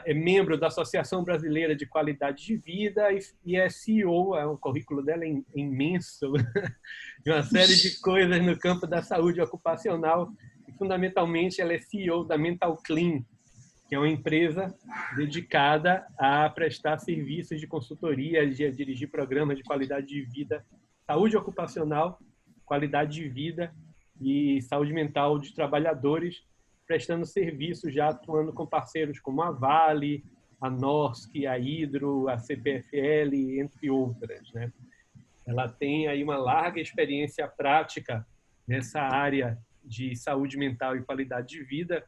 É membro da Associação Brasileira de Qualidade de Vida e é CEO, o currículo dela é imenso, de uma série de coisas no campo da saúde ocupacional e, fundamentalmente, ela é CEO da Mental Clean, que é uma empresa dedicada a prestar serviços de consultoria, de dirigir programas de qualidade de vida, saúde ocupacional, qualidade de vida e saúde mental de trabalhadores, prestando serviço, já atuando com parceiros como a Vale, a Norsk, a Hydro, a CPFL, entre outras, né? Ela tem aí uma larga experiência prática nessa área de saúde mental e qualidade de vida,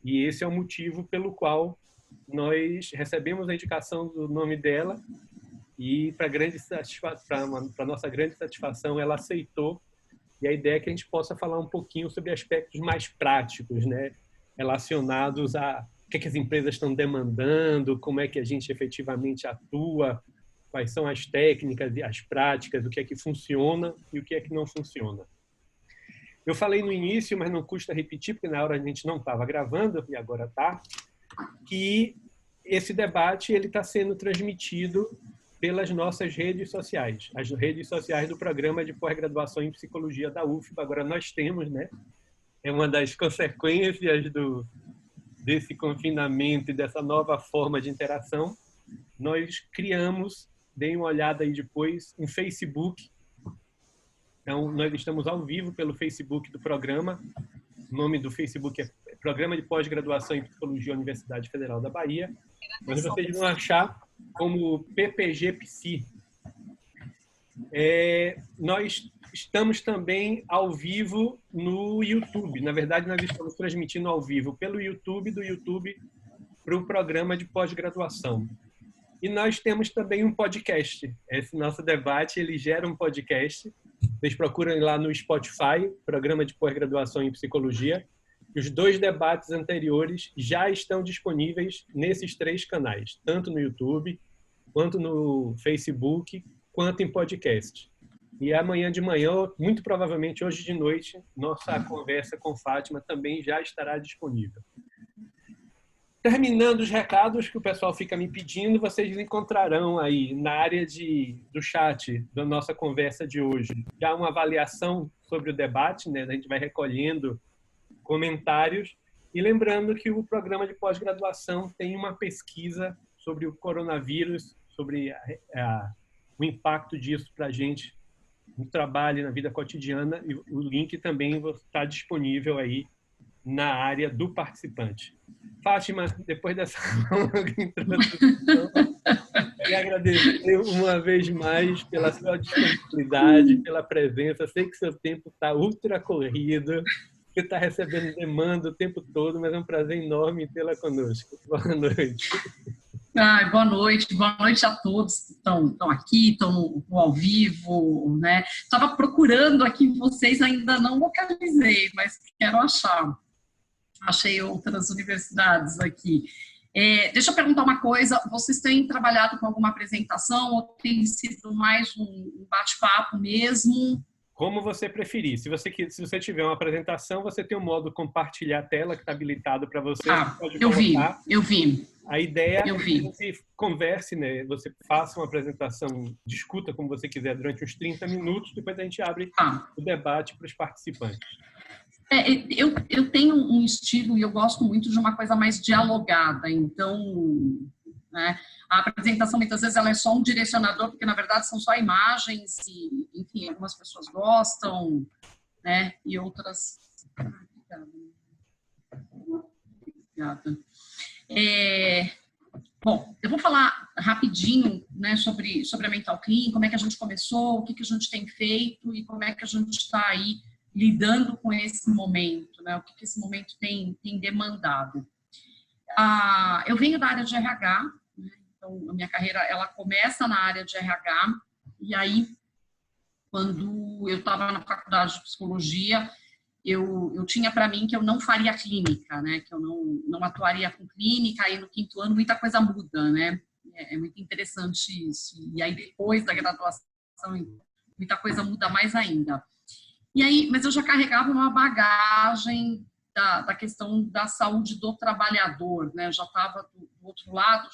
e esse é o motivo pelo qual nós recebemos a indicação do nome dela e, para nossa grande satisfação, ela aceitou. E a ideia é que a gente possa falar um pouquinho sobre aspectos mais práticos, né, relacionados a o que as empresas estão demandando, como é que a gente efetivamente atua, quais são as técnicas e as práticas, o que é que funciona e o que é que não funciona. Eu falei no início, mas não custa repetir, porque na hora a gente não estava gravando, e agora está, que esse debate está sendo transmitido pelas nossas redes sociais, as redes sociais do Programa de Pós-Graduação em Psicologia da UFBA. Agora nós temos, né? É uma das consequências desse confinamento e dessa nova forma de interação. Nós criamos, deem uma olhada aí depois, um Facebook. Então, nós estamos ao vivo pelo Facebook do programa. O nome do Facebook é Programa de Pós-Graduação em Psicologia Universidade Federal da Bahia. Mas vocês vão achar como PPG Psi. Nós estamos também ao vivo no YouTube. Na verdade, nós estamos transmitindo ao vivo pelo YouTube, do YouTube para o programa de pós-graduação. E nós temos também um podcast. Esse nosso debate, ele gera um podcast. Vocês procuram lá no Spotify, Programa de Pós-Graduação em Psicologia. Os 2 debates anteriores já estão disponíveis nesses 3 canais, tanto no YouTube, quanto no Facebook, quanto em podcast. E amanhã de manhã, muito provavelmente hoje de noite, nossa conversa com Fátima também já estará disponível. Terminando os recados que o pessoal fica me pedindo, vocês encontrarão aí na área do chat da nossa conversa de hoje já uma avaliação sobre o debate, né? A gente vai recolhendo comentários e lembrando que o programa de pós-graduação tem uma pesquisa sobre o coronavírus, sobre o impacto disso para a gente no trabalho, na vida cotidiana, e o link também está disponível aí na área do participante. Fátima, depois dessa longa introdução, queria agradecer uma vez mais pela sua disponibilidade, pela presença. Sei que seu tempo está ultra corrido, você está recebendo demanda o tempo todo, mas é um prazer enorme tê-la conosco. Boa noite. Boa noite a todos que estão aqui, estão ao vivo, né? Estava procurando aqui vocês, ainda não localizei, mas quero achar. Achei outras universidades aqui. Deixa eu perguntar uma coisa, vocês têm trabalhado com alguma apresentação ou tem sido mais um bate-papo mesmo? Como você preferir. Se você tiver uma apresentação, você tem um modo compartilhar a tela que está habilitado para você. Você pode colocar. Eu vi. A ideia é que você converse, né? Você faça uma apresentação, discuta como você quiser durante uns 30 minutos, depois a gente abre o debate para os participantes. Eu tenho um estilo e eu gosto muito de uma coisa mais dialogada, então, né, a apresentação muitas vezes ela é só um direcionador, porque na verdade são só imagens e, enfim, algumas pessoas gostam, né, e outras... Obrigada. Bom, eu vou falar rapidinho, né, sobre a Mental Clean, como é que a gente começou, o que a gente tem feito e como é que a gente está aí lidando com esse momento, né? O que esse momento tem demandado. Eu venho da área de RH, né? Então a minha carreira ela começa na área de RH, e aí, quando eu estava na faculdade de psicologia, eu tinha para mim que eu não faria clínica, né? Que eu não atuaria com clínica, e no 5º ano muita coisa muda, né? É muito interessante isso. E aí, depois da graduação, muita coisa muda mais ainda. E aí, mas eu já carregava uma bagagem da questão da saúde do trabalhador, né? Eu já estava do outro lado,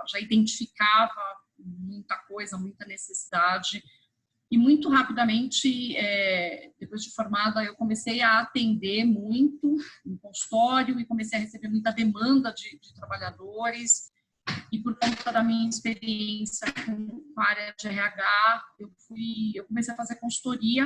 já identificava muita coisa, muita necessidade. E muito rapidamente, depois de formada, eu comecei a atender muito no consultório e comecei a receber muita demanda de trabalhadores. E por conta da minha experiência com a área de RH, eu comecei a fazer consultoria,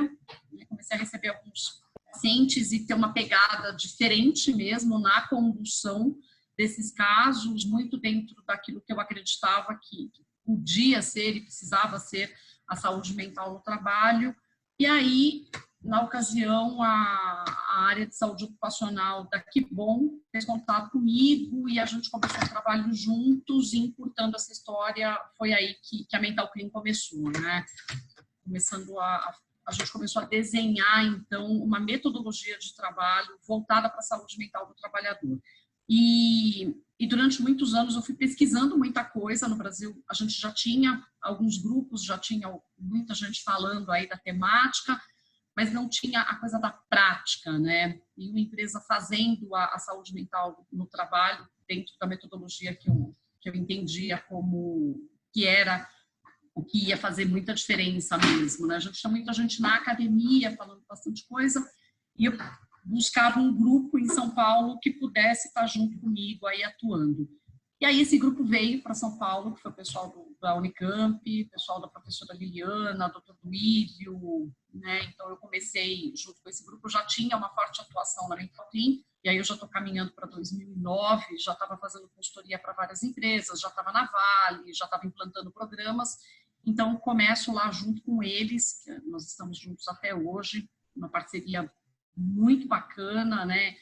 né? Comecei a receber alguns pacientes e ter uma pegada diferente mesmo na condução desses casos, muito dentro daquilo que eu acreditava que podia ser e precisava ser a saúde mental no trabalho. E aí, na ocasião, a área de saúde ocupacional da Que Bom fez contato comigo e a gente começou um trabalho juntos, e encurtando essa história, foi aí que a Mental Clean começou, né? A gente começou a desenhar, então, uma metodologia de trabalho voltada para a saúde mental do trabalhador. E durante muitos anos eu fui pesquisando muita coisa no Brasil. A gente já tinha alguns grupos, já tinha muita gente falando aí da temática, mas não tinha a coisa da prática, né? E uma empresa fazendo a saúde mental no trabalho dentro da metodologia que eu entendia como que era o que ia fazer muita diferença mesmo, né? A gente tinha muita gente na academia falando bastante coisa, e eu buscava um grupo em São Paulo que pudesse estar junto comigo aí atuando. E aí esse grupo veio para São Paulo, que foi o pessoal da Unicamp, o pessoal da professora Liliana, Dr. Duílio, né? Então eu comecei junto com esse grupo, eu já tinha uma forte atuação na Mental Clean, e aí eu já estou caminhando para 2009, já estava fazendo consultoria para várias empresas, já estava na Vale, já estava implantando programas. Então começo lá junto com eles, que nós estamos juntos até hoje, uma parceria muito bacana, né?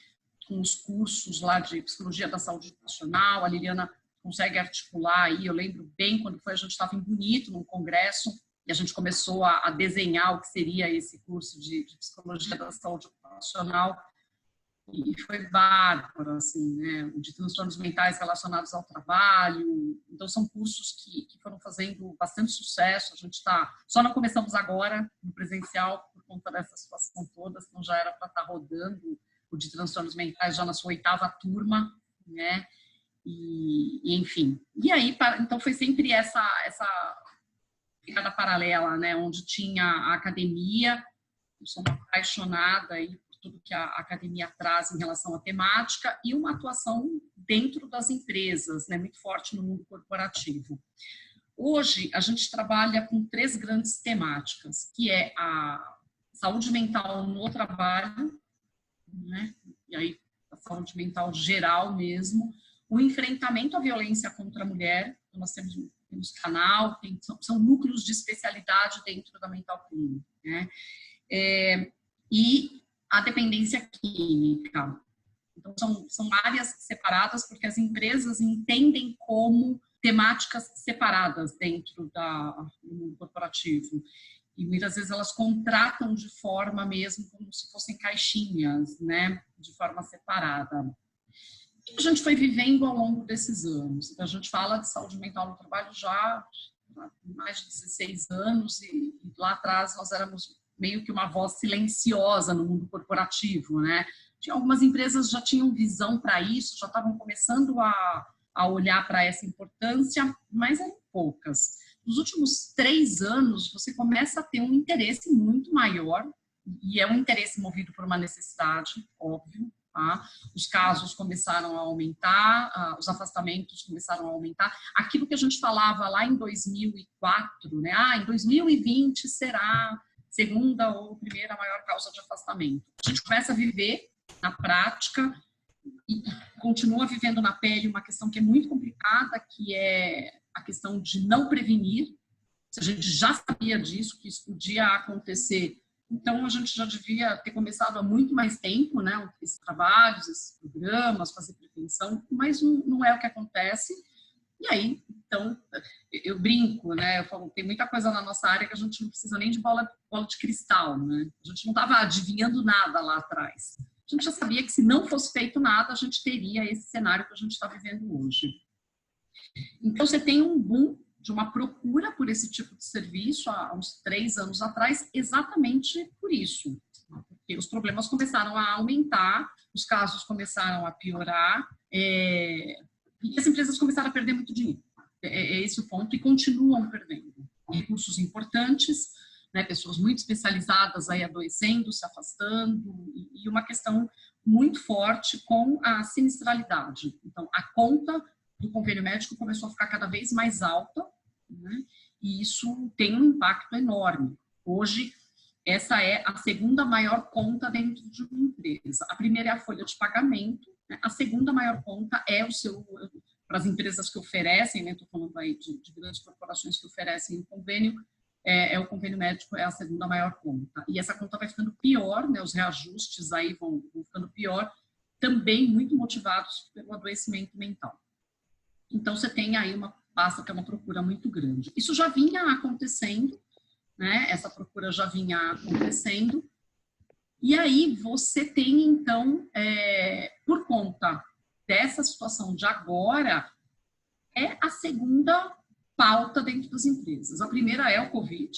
Com os cursos lá de psicologia da saúde ocupacional, a Liliana consegue articular aí. Eu lembro bem quando foi, a gente estava em Bonito, num congresso, e a gente começou a desenhar o que seria esse curso de psicologia da saúde ocupacional, e foi bárbaro, assim, né? De transtornos mentais relacionados ao trabalho. Então, são cursos que foram fazendo bastante sucesso. A gente só não começamos agora no presencial por conta dessa situação toda, senão já era para estar rodando o de transtornos mentais já na sua 8ª turma, né? E enfim. E aí, então, foi sempre essa pegada paralela, né? Onde tinha a academia. Eu sou uma apaixonada aí por tudo que a academia traz em relação à temática, e uma atuação dentro das empresas, né? Muito forte no mundo corporativo. Hoje, a gente trabalha com 3 grandes temáticas, que é a saúde mental no trabalho, né? E aí a saúde mental geral mesmo, o enfrentamento à violência contra a mulher. Então, nós temos canal, são núcleos de especialidade dentro da Mental Clean, né? E a dependência química. Então, são áreas separadas, porque as empresas entendem como temáticas separadas dentro do mundo corporativo. E muitas vezes elas contratam de forma mesmo como se fossem caixinhas, né? De forma separada. O que a gente foi vivendo ao longo desses anos? A gente fala de saúde mental no trabalho já há mais de 16 anos, e lá atrás nós éramos meio que uma voz silenciosa no mundo corporativo, né? Tinha algumas empresas já tinham visão para isso, já estavam começando a olhar para essa importância, mas eram poucas. Nos últimos 3 anos, você começa a ter um interesse muito maior, e é um interesse movido por uma necessidade, óbvio, tá? Os casos começaram a aumentar, os afastamentos começaram a aumentar. Aquilo que a gente falava lá em 2004, né? Em 2020 será segunda ou primeira maior causa de afastamento. A gente começa a viver na prática e continua vivendo na pele uma questão que é muito complicada, que é a questão de não prevenir. Se a gente já sabia disso, que isso podia acontecer, então a gente já devia ter começado há muito mais tempo, né, esses trabalhos, esses programas, fazer prevenção, mas não é o que acontece. E aí, então, eu brinco, né, eu falo, tem muita coisa na nossa área que a gente não precisa nem de bola de cristal, né? A gente não estava adivinhando nada lá atrás. A gente já sabia que se não fosse feito nada, a gente teria esse cenário que a gente está vivendo hoje. Então, você tem um boom de uma procura por esse tipo de serviço há uns 3 anos atrás, exatamente por isso, porque os problemas começaram a aumentar, os casos começaram a piorar, e as empresas começaram a perder muito dinheiro. É esse o ponto, e continuam perdendo. Recursos importantes, né, pessoas muito especializadas aí adoecendo, se afastando, e uma questão muito forte com a sinistralidade. Então, a conta do convênio médico começou a ficar cada vez mais alta, né, e isso tem um impacto enorme. Hoje, essa é a segunda maior conta dentro de uma empresa. A primeira é a folha de pagamento, né, a segunda maior conta é o seu... Para as empresas que oferecem, né, estou falando aí de grandes corporações que oferecem o convênio, o convênio médico é a segunda maior conta. E essa conta vai ficando pior, né, os reajustes aí vão ficando pior, também muito motivados pelo adoecimento mental. Então, você tem aí basta ter uma procura muito grande. Isso já vinha acontecendo, né, essa procura já vinha acontecendo, e aí você tem, então, por conta dessa situação de agora, é a segunda pauta dentro das empresas. A primeira é o Covid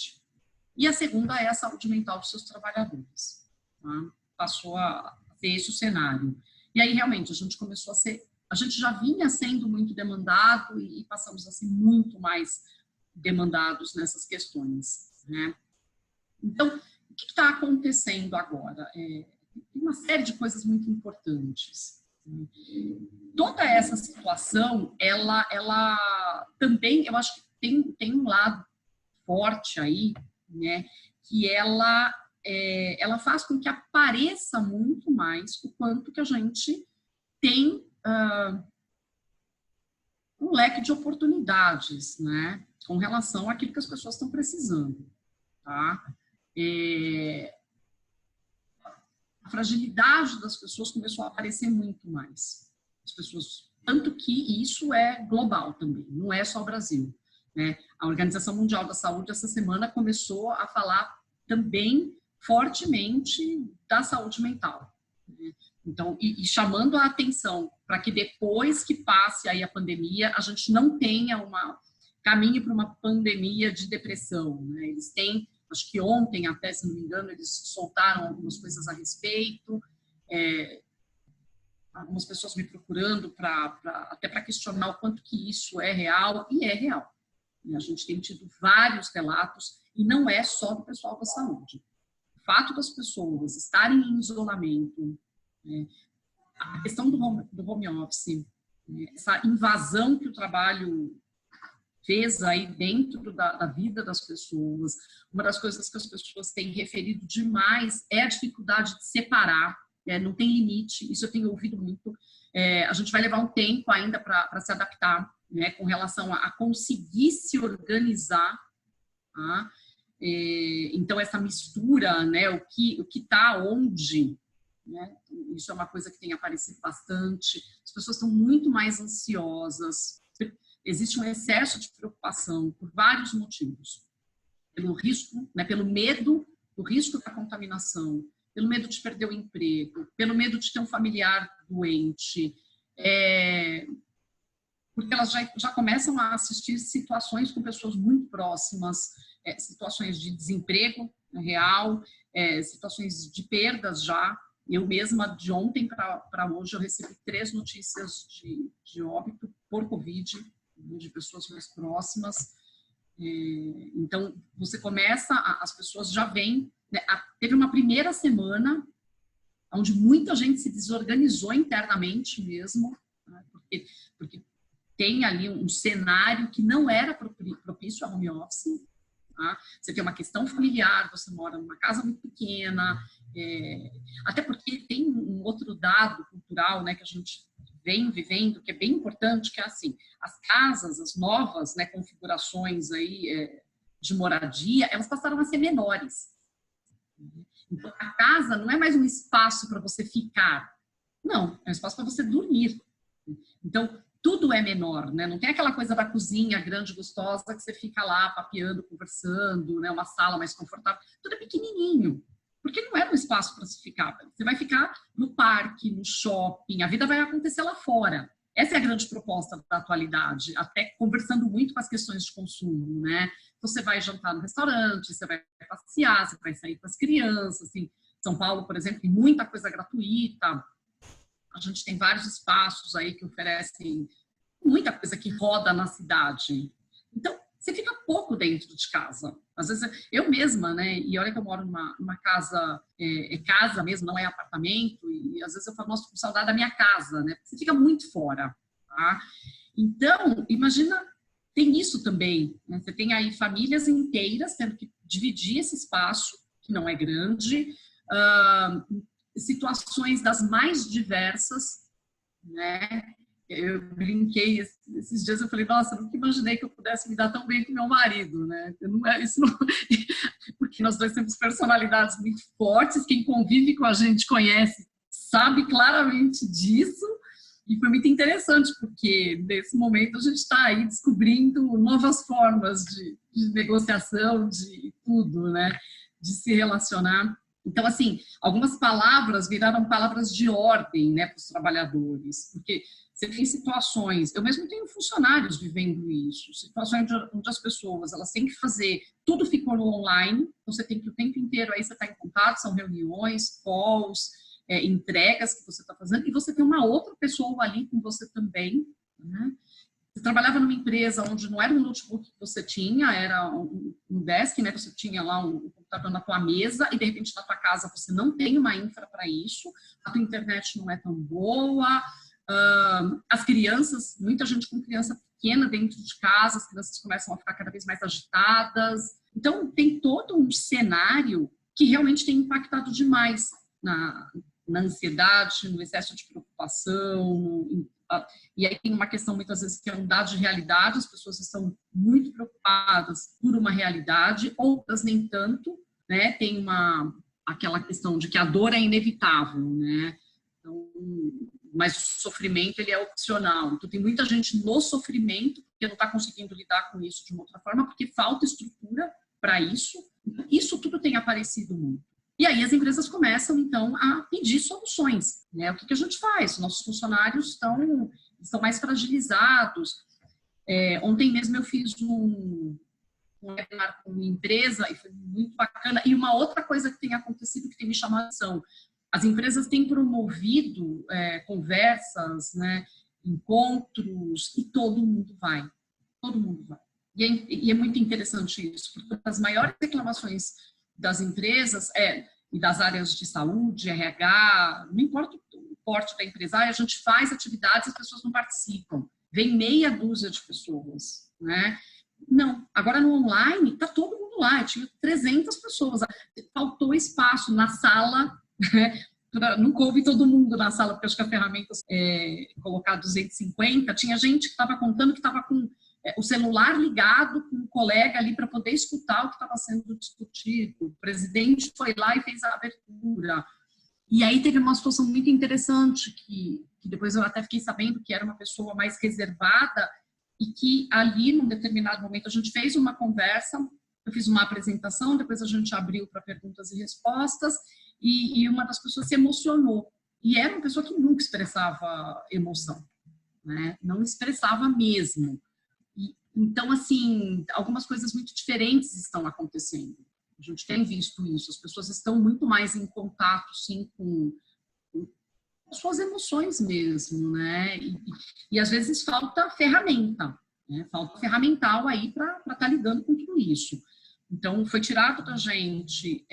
e a segunda é a saúde mental dos seus trabalhadores. Tá? Passou a ser esse o cenário. E aí, realmente, a gente já vinha sendo muito demandado e passamos a ser muito mais demandados nessas questões. Né? Então, o que está acontecendo agora? Tem uma série de coisas muito importantes. Toda essa situação, ela também, eu acho que tem um lado forte aí, né, que ela faz com que apareça muito mais o quanto que a gente tem um leque de oportunidades, né, com relação àquilo que as pessoas estão precisando, tá? A fragilidade das pessoas começou a aparecer muito mais. As pessoas, tanto que isso é global também, não é só o Brasil. Né? A Organização Mundial da Saúde, essa semana, começou a falar também fortemente da saúde mental. Né? Então, e chamando a atenção para que depois que passe aí a pandemia, a gente não tenha caminho para uma pandemia de depressão. Né? Eles têm... Acho que ontem, até, se não me engano, eles soltaram algumas coisas a respeito. Algumas pessoas me procurando até para questionar o quanto que isso é real, e é real. A gente tem tido vários relatos, e não é só do pessoal da saúde. O fato das pessoas estarem em isolamento, a questão do home office, essa invasão que o trabalho fez aí dentro da vida das pessoas. Uma das coisas que as pessoas têm referido demais é a dificuldade de separar, não tem limite, isso eu tenho ouvido muito. A gente vai levar um tempo ainda para se adaptar, né, com relação a conseguir se organizar. Tá? Então, essa mistura, né, o que está onde, né, isso é uma coisa que tem aparecido bastante. As pessoas estão muito mais ansiosas. Existe um excesso de preocupação por vários motivos. Pelo risco, né, pelo medo do risco da contaminação, pelo medo de perder o emprego, pelo medo de ter um familiar doente, porque elas já começam a assistir situações com pessoas muito próximas, situações de desemprego real, situações de perdas já. Eu mesma, de ontem para hoje, eu recebi 3 notícias de óbito por Covid, de pessoas mais próximas. Então, você começa, as pessoas já vêm, né, teve uma primeira semana onde muita gente se desorganizou internamente mesmo, né, porque tem ali um cenário que não era propício a home office. Tá? Você tem uma questão familiar, você mora numa casa muito pequena, até porque tem um outro dado cultural, né, que a gente vem vivendo, que é bem importante, que é assim, as casas, as novas, né, configurações aí, de moradia, elas passaram a ser menores. Então, a casa não é mais um espaço para você ficar, não, é um espaço para você dormir. Então, tudo é menor, né? Não tem aquela coisa da cozinha grande, gostosa, que você fica lá papeando, conversando, né? Uma sala mais confortável, tudo é pequenininho. Porque não é um espaço para se ficar. Você vai ficar no parque, no shopping, a vida vai acontecer lá fora. Essa é a grande proposta da atualidade, até conversando muito com as questões de consumo, né? Você vai jantar no restaurante, você vai passear, você vai sair com as crianças, assim, São Paulo, por exemplo, tem muita coisa gratuita. A gente tem vários espaços aí que oferecem muita coisa que roda na cidade. Então, você fica pouco dentro de casa. Às vezes, eu mesma, né? E olha que eu moro numa casa, casa mesmo, não é apartamento, e às vezes eu falo, nossa, tô com saudade da minha casa, né? Você fica muito fora, tá? Então, imagina, tem isso também, né? Você tem aí famílias inteiras tendo que dividir esse espaço, que não é grande, situações das mais diversas, né? Eu brinquei esses dias, eu falei, nossa, eu nunca imaginei que eu pudesse me dar tão bem com meu marido, né? Isso não, porque nós dois temos personalidades muito fortes, quem convive com a gente conhece, sabe claramente disso, e foi muito interessante, porque nesse momento a gente está aí descobrindo novas formas de negociação, de tudo, né? De se relacionar. Então, assim, algumas palavras viraram palavras de ordem, né, para os trabalhadores, porque você tem situações, eu mesmo tenho funcionários vivendo isso, situações onde as pessoas, elas têm que fazer, tudo ficou no online, então você tem que o tempo inteiro, aí você está em contato, são reuniões, calls, entregas que você está fazendo, e você tem uma outra pessoa ali com você também, né? Você trabalhava numa empresa onde não era um notebook que você tinha, era um desk, né? Você tinha lá um computador na tua mesa e, de repente, na tua casa você não tem uma infra para isso, a tua internet não é tão boa, as crianças, muita gente com criança pequena dentro de casa, as crianças começam a ficar cada vez mais agitadas. Então, tem todo um cenário que realmente tem impactado demais na ansiedade, no excesso de preocupação, e aí tem uma questão muitas vezes que é um dado de realidade, as pessoas estão muito preocupadas por uma realidade, outras nem tanto, né? Tem aquela questão de que a dor é inevitável, né? Então, mas o sofrimento ele é opcional. Então tem muita gente no sofrimento que não está conseguindo lidar com isso de uma outra forma porque falta estrutura para isso. Isso tudo tem aparecido muito. E aí as empresas começam, então, a pedir soluções, né? O que a gente faz? Nossos funcionários estão mais fragilizados. Ontem mesmo eu fiz um webinar com uma empresa e foi muito bacana. E uma outra coisa que tem acontecido, que tem me chamado a atenção, as empresas têm promovido conversas, né, encontros, e todo mundo vai. Todo mundo vai. E é muito interessante isso, porque as maiores reclamações das empresas e das áreas de saúde, RH, não importa o porte da empresa, a gente faz atividades e as pessoas não participam. Vem meia dúzia de pessoas, né? Não, agora no online está todo mundo lá, tinha 300 pessoas, faltou espaço na sala, né? Não coube todo mundo na sala, porque acho que a ferramenta colocar 250, tinha gente que estava contando que estava com o celular ligado com um colega ali para poder escutar o que estava sendo discutido. O presidente foi lá e fez a abertura. E aí teve uma situação muito interessante, que depois eu até fiquei sabendo que era uma pessoa mais reservada e que ali, num determinado momento, a gente fez uma conversa, eu fiz uma apresentação, depois a gente abriu para perguntas e respostas, e uma das pessoas se emocionou. E era uma pessoa que nunca expressava emoção, né? Não expressava mesmo. Então, assim, algumas coisas muito diferentes estão acontecendo. A gente tem visto isso. As pessoas estão muito mais em contato, sim, com suas emoções mesmo, né? E às vezes falta ferramenta, né? Falta ferramental aí para estar lidando com tudo isso. Então, foi tirado da gente,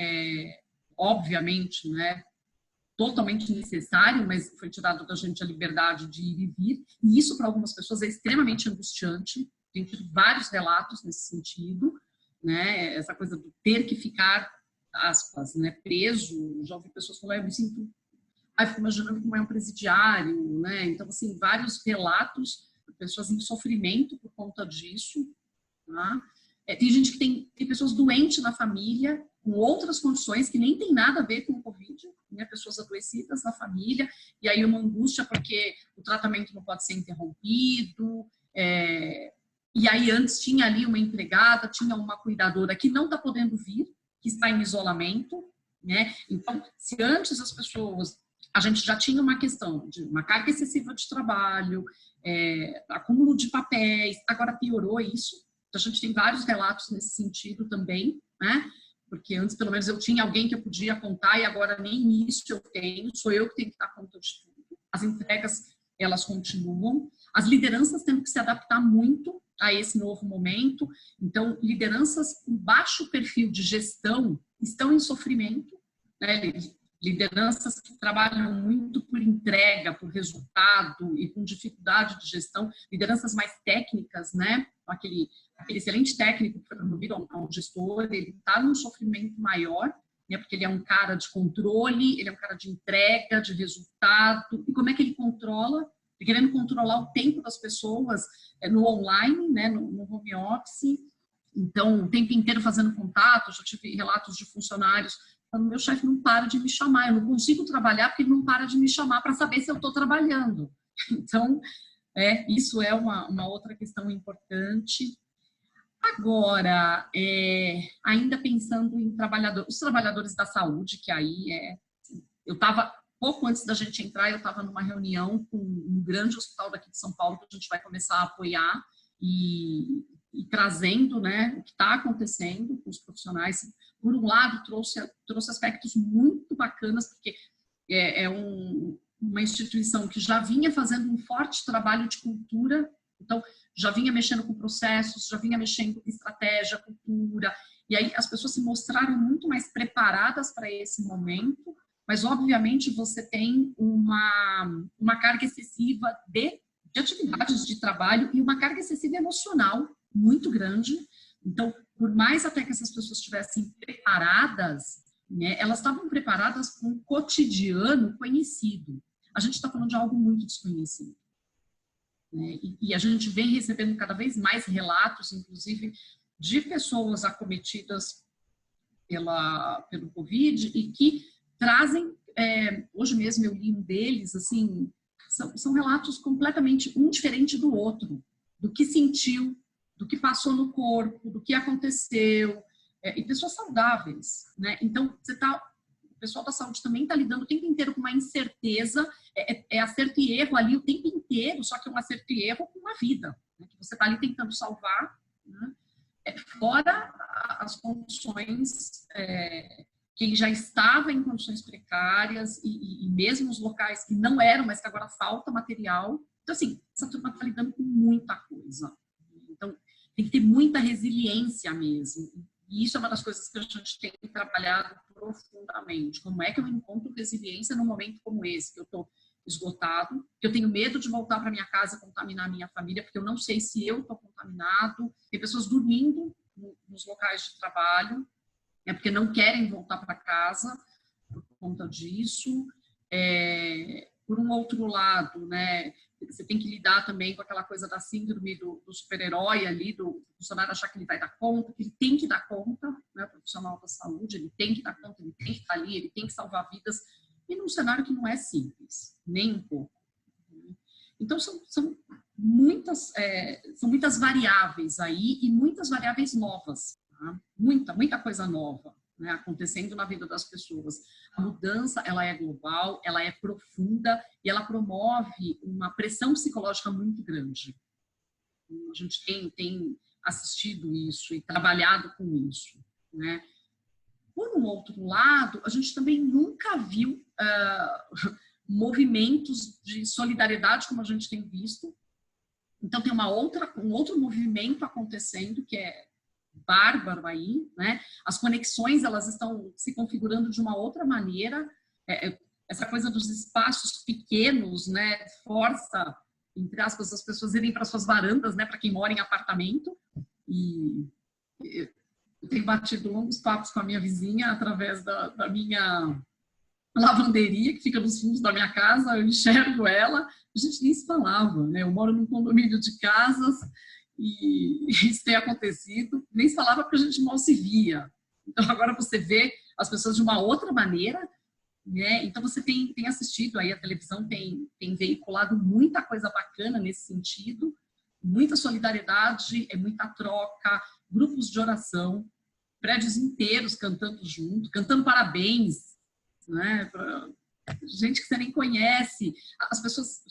obviamente, né? Totalmente necessário, mas foi tirado da gente a liberdade de ir e vir. E isso, para algumas pessoas, é extremamente angustiante. Tem tido vários relatos nesse sentido, né? Essa coisa do ter que ficar, aspas, né, preso. Já ouvi pessoas falar, eu me sinto... fico imaginando como é um presidiário, né? Então, assim, vários relatos de pessoas em sofrimento por conta disso, tá? Tem gente que tem pessoas doentes na família, com outras condições que nem tem nada a ver com o Covid, né? Pessoas adoecidas na família, e aí uma angústia porque o tratamento não pode ser interrompido, e aí antes tinha ali uma empregada, tinha uma cuidadora que não está podendo vir, que está em isolamento, né? Então, se antes as pessoas... A gente já tinha uma questão de uma carga excessiva de trabalho, acúmulo de papéis, agora piorou isso. A gente tem vários relatos nesse sentido também, né? porque antes, pelo menos, eu tinha alguém que eu podia contar e agora nem isso eu tenho, sou eu que tenho que dar conta de tudo. As entregas, elas continuam. As lideranças têm que se adaptar muito a esse novo momento. Então, lideranças com baixo perfil de gestão estão em sofrimento, né? Lideranças que trabalham muito por entrega, por resultado e com dificuldade de gestão, lideranças mais técnicas, né? Aquele excelente técnico que foi promovido a um gestor, ele está num sofrimento maior, né? Porque ele é um cara de controle, ele é um cara de entrega, de resultado. E como é que ele controla? Querendo controlar o tempo das pessoas no online, né? No home office. Então, o tempo inteiro fazendo contato. Já tive relatos de funcionários falando: meu chefe não para de me chamar, eu não consigo trabalhar porque ele não para de me chamar para saber se eu estou trabalhando. Então, isso é uma outra questão importante. Agora, ainda pensando em os trabalhadores da saúde, que aí eu estava, pouco antes da gente entrar, eu estava numa reunião com um grande hospital daqui de São Paulo que a gente vai começar a apoiar e trazendo, né, o que está acontecendo com os profissionais. Por um lado, trouxe aspectos muito bacanas, porque uma instituição que já vinha fazendo um forte trabalho de cultura, então já vinha mexendo com processos, já vinha mexendo com estratégia, cultura, e aí as pessoas se mostraram muito mais preparadas para esse momento, mas obviamente você tem uma carga excessiva de atividades de trabalho e uma carga excessiva emocional muito grande. Então, por mais até que essas pessoas estivessem preparadas, né, elas estavam preparadas com um cotidiano conhecido. A gente está falando de algo muito desconhecido. Né? E a gente vem recebendo cada vez mais relatos, inclusive, de pessoas acometidas pelo Covid e que trazem, hoje mesmo eu li um deles, assim, são relatos completamente um diferente do outro, do que sentiu, do que passou no corpo, do que aconteceu, e pessoas saudáveis, né? Então, o pessoal da saúde também está lidando o tempo inteiro com uma incerteza, acerto e erro ali o tempo inteiro, só que é um acerto e erro com uma vida, né? Que você está ali tentando salvar, né? Fora as condições, quem já estava em condições precárias e mesmo os locais que não eram, mas que agora falta material. Então, assim, essa turma está lidando com muita coisa. Então, tem que ter muita resiliência mesmo. E isso é uma das coisas que a gente tem trabalhado profundamente. Como é que eu encontro resiliência num momento como esse, que eu estou esgotado, que eu tenho medo de voltar para minha casa e contaminar a minha família, porque eu não sei se eu estou contaminado. Tem pessoas dormindo nos locais de trabalho, porque não querem voltar para casa por conta disso. Por um outro lado, né, você tem que lidar também com aquela coisa da síndrome do super-herói ali, do funcionário achar que ele vai dar conta, que ele tem que dar conta, né, o profissional da saúde, ele tem que dar conta, ele tem que estar ali, ele tem que salvar vidas, e num cenário que não é simples, nem um pouco. Então, são muitas variáveis aí e muitas variáveis novas, tá? Muita coisa nova, né, acontecendo na vida das pessoas. A mudança, ela é global, ela é profunda e ela promove uma pressão psicológica muito grande. A gente tem assistido isso e trabalhado com isso, né? Por um outro lado, a gente também nunca viu movimentos de solidariedade como a gente tem visto. Então, tem um outro movimento acontecendo que é bárbaro aí, né? As conexões, elas estão se configurando de uma outra maneira. Essa coisa dos espaços pequenos, né? Força, entre aspas, as pessoas irem para suas varandas, né? Para quem mora em apartamento. E eu tenho batido longos papos com a minha vizinha através da minha lavanderia, que fica nos fundos da minha casa, eu enxergo ela, a gente nem se falava, né? Eu moro num condomínio de casas e isso tem acontecido, nem se falava porque a gente mal se via. Então agora você vê as pessoas de uma outra maneira, né? Então você tem assistido aí, a televisão tem veiculado muita coisa bacana nesse sentido, muita solidariedade, muita troca, grupos de oração, prédios inteiros cantando junto, cantando parabéns, né? Pra gente que você nem conhece, as pessoas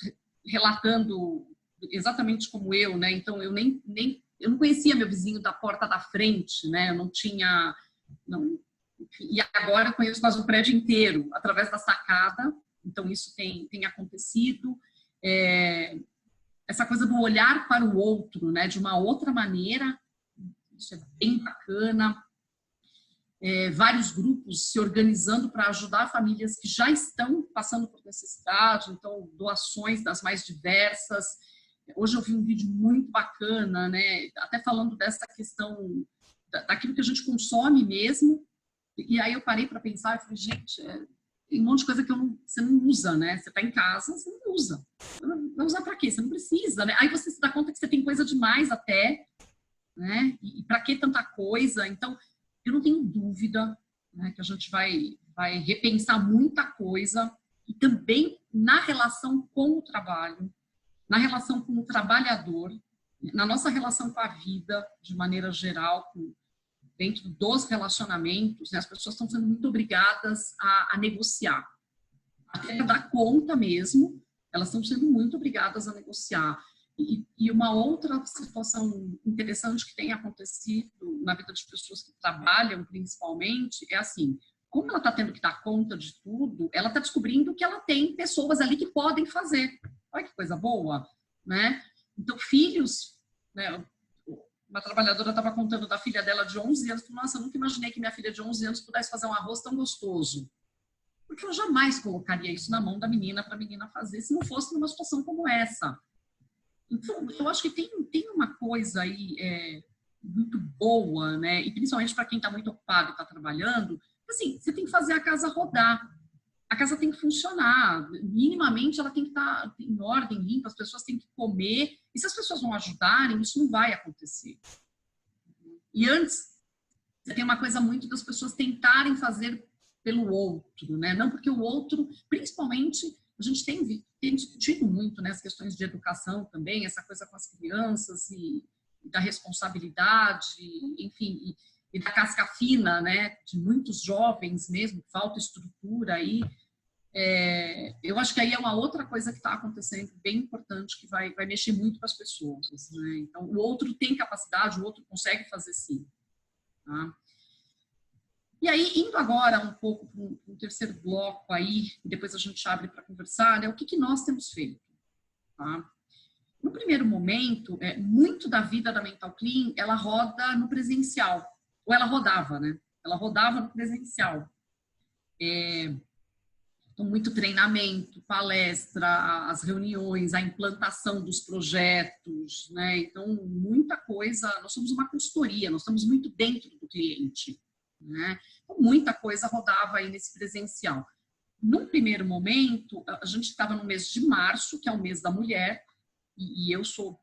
relatando exatamente como eu, né? Então eu eu não conhecia meu vizinho da porta da frente, né? Eu não tinha, E agora eu conheço quase o prédio inteiro, através da sacada. Então, isso tem acontecido. Essa coisa do olhar para o outro, né, de uma outra maneira, isso é bem bacana. Vários grupos se organizando para ajudar famílias que já estão passando por necessidade, então, doações das mais diversas. Hoje eu vi um vídeo muito bacana, né, até falando dessa questão daquilo que a gente consome mesmo, e aí eu parei para pensar e falei, gente, tem um monte de coisa que você não usa, né? Você está em casa, você não usa. Vai usar para quê? Você não precisa, né? Aí você se dá conta que você tem coisa demais até, né? E para que tanta coisa? Então, eu não tenho dúvida, né, que a gente vai repensar muita coisa, e também na relação com o trabalho, na relação com o trabalhador, na nossa relação com a vida, de maneira geral, dentro dos relacionamentos, né, as pessoas estão sendo muito obrigadas a negociar. Até para dar conta mesmo, elas estão sendo muito obrigadas a negociar. E uma outra situação interessante que tem acontecido na vida de pessoas que trabalham, principalmente, é assim, como ela está tendo que dar conta de tudo, ela está descobrindo que ela tem pessoas ali que podem fazer. Olha que coisa boa, né? Então, filhos, né? Uma trabalhadora estava contando da filha dela de 11 anos, nossa, eu nunca imaginei que minha filha de 11 anos pudesse fazer um arroz tão gostoso. Porque eu jamais colocaria isso na mão da menina para a menina fazer, se não fosse numa situação como essa. Então, eu acho que tem uma coisa aí muito boa, né? E principalmente para quem está muito ocupado e está trabalhando, assim, você tem que fazer a casa rodar. A casa tem que funcionar. Minimamente, ela tem que estar em ordem, limpa, as pessoas têm que comer. E se as pessoas não ajudarem, isso não vai acontecer. E antes, você tem uma coisa muito das pessoas tentarem fazer pelo outro, né? Não porque o outro, principalmente, a gente tem discutido muito, né, as questões de educação também, essa coisa com as crianças e da responsabilidade, enfim, e da casca fina, né, de muitos jovens mesmo, falta estrutura aí. Eu acho que aí é uma outra coisa que está acontecendo bem importante, que vai mexer muito com as pessoas, né? Então, o outro tem capacidade, o outro consegue fazer sim, tá? E aí, indo agora um pouco para um terceiro bloco aí, e depois a gente abre para conversar, né, o que nós temos feito, tá? No primeiro momento, muito da vida da Mental Clean, ela roda no presencial, ou ela rodava, né? Ela rodava no presencial. Então, muito treinamento, palestra, as reuniões, a implantação dos projetos, né? Então, muita coisa, nós somos uma consultoria, nós estamos muito dentro do cliente, né? Então, muita coisa rodava aí nesse presencial. Num primeiro momento, a gente estava no mês de março, que é o mês da mulher, e eu sou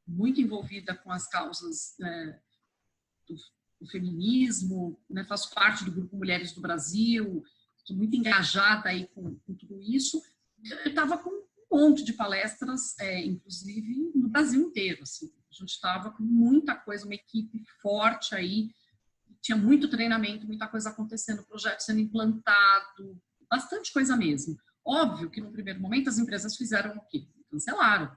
muito envolvida com as causas do feminismo, né? Faço parte do Grupo Mulheres do Brasil, estou muito engajada aí com tudo isso. Eu estava com um monte de palestras, inclusive no Brasil inteiro, assim. A gente estava com muita coisa, uma equipe forte aí, tinha muito treinamento, muita coisa acontecendo, projeto sendo implantado, bastante coisa mesmo. Óbvio que no primeiro momento as empresas fizeram o quê? Cancelaram,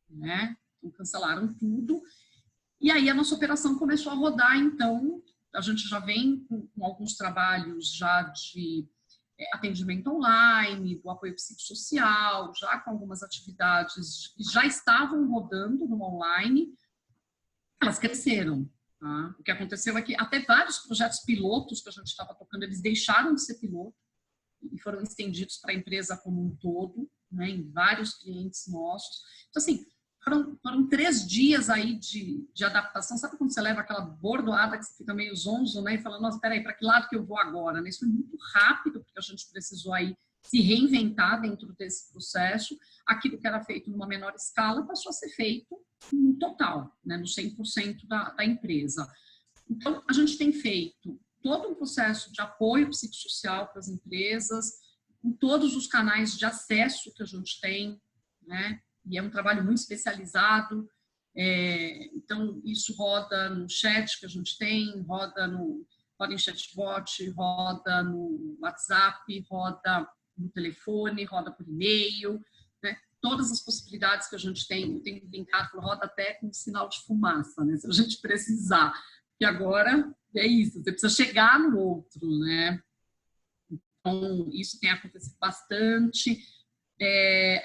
né? Então, cancelaram tudo. E aí a nossa operação começou a rodar, então a gente já vem com alguns trabalhos já de atendimento online, do apoio psicossocial, já com algumas atividades que já estavam rodando no online, elas cresceram. Tá? O que aconteceu é que até vários projetos pilotos que a gente estava tocando, eles deixaram de ser piloto e foram estendidos para a empresa como um todo, né, em vários clientes nossos. Então, assim, foram 3 dias aí de adaptação. Sabe quando você leva aquela bordoada que você fica meio zonzo, né, e fala, nossa, peraí, para que lado que eu vou agora? Né? Isso foi muito rápido, porque a gente precisou aí se reinventar dentro desse processo. Aquilo que era feito numa menor escala passou a ser feito no total, né, no 100% da empresa. Então, a gente tem feito todo um processo de apoio psicossocial para as empresas, com todos os canais de acesso que a gente tem, né? E é um trabalho muito especializado. Então, isso roda no chat que a gente tem, roda em chatbot, roda no WhatsApp, roda no telefone, roda por e-mail, né? Todas as possibilidades que a gente tem, eu tenho brincado, roda até com sinal de fumaça, né? Se a gente precisar. E agora, é isso, você precisa chegar no outro, né? Então, isso tem acontecido bastante.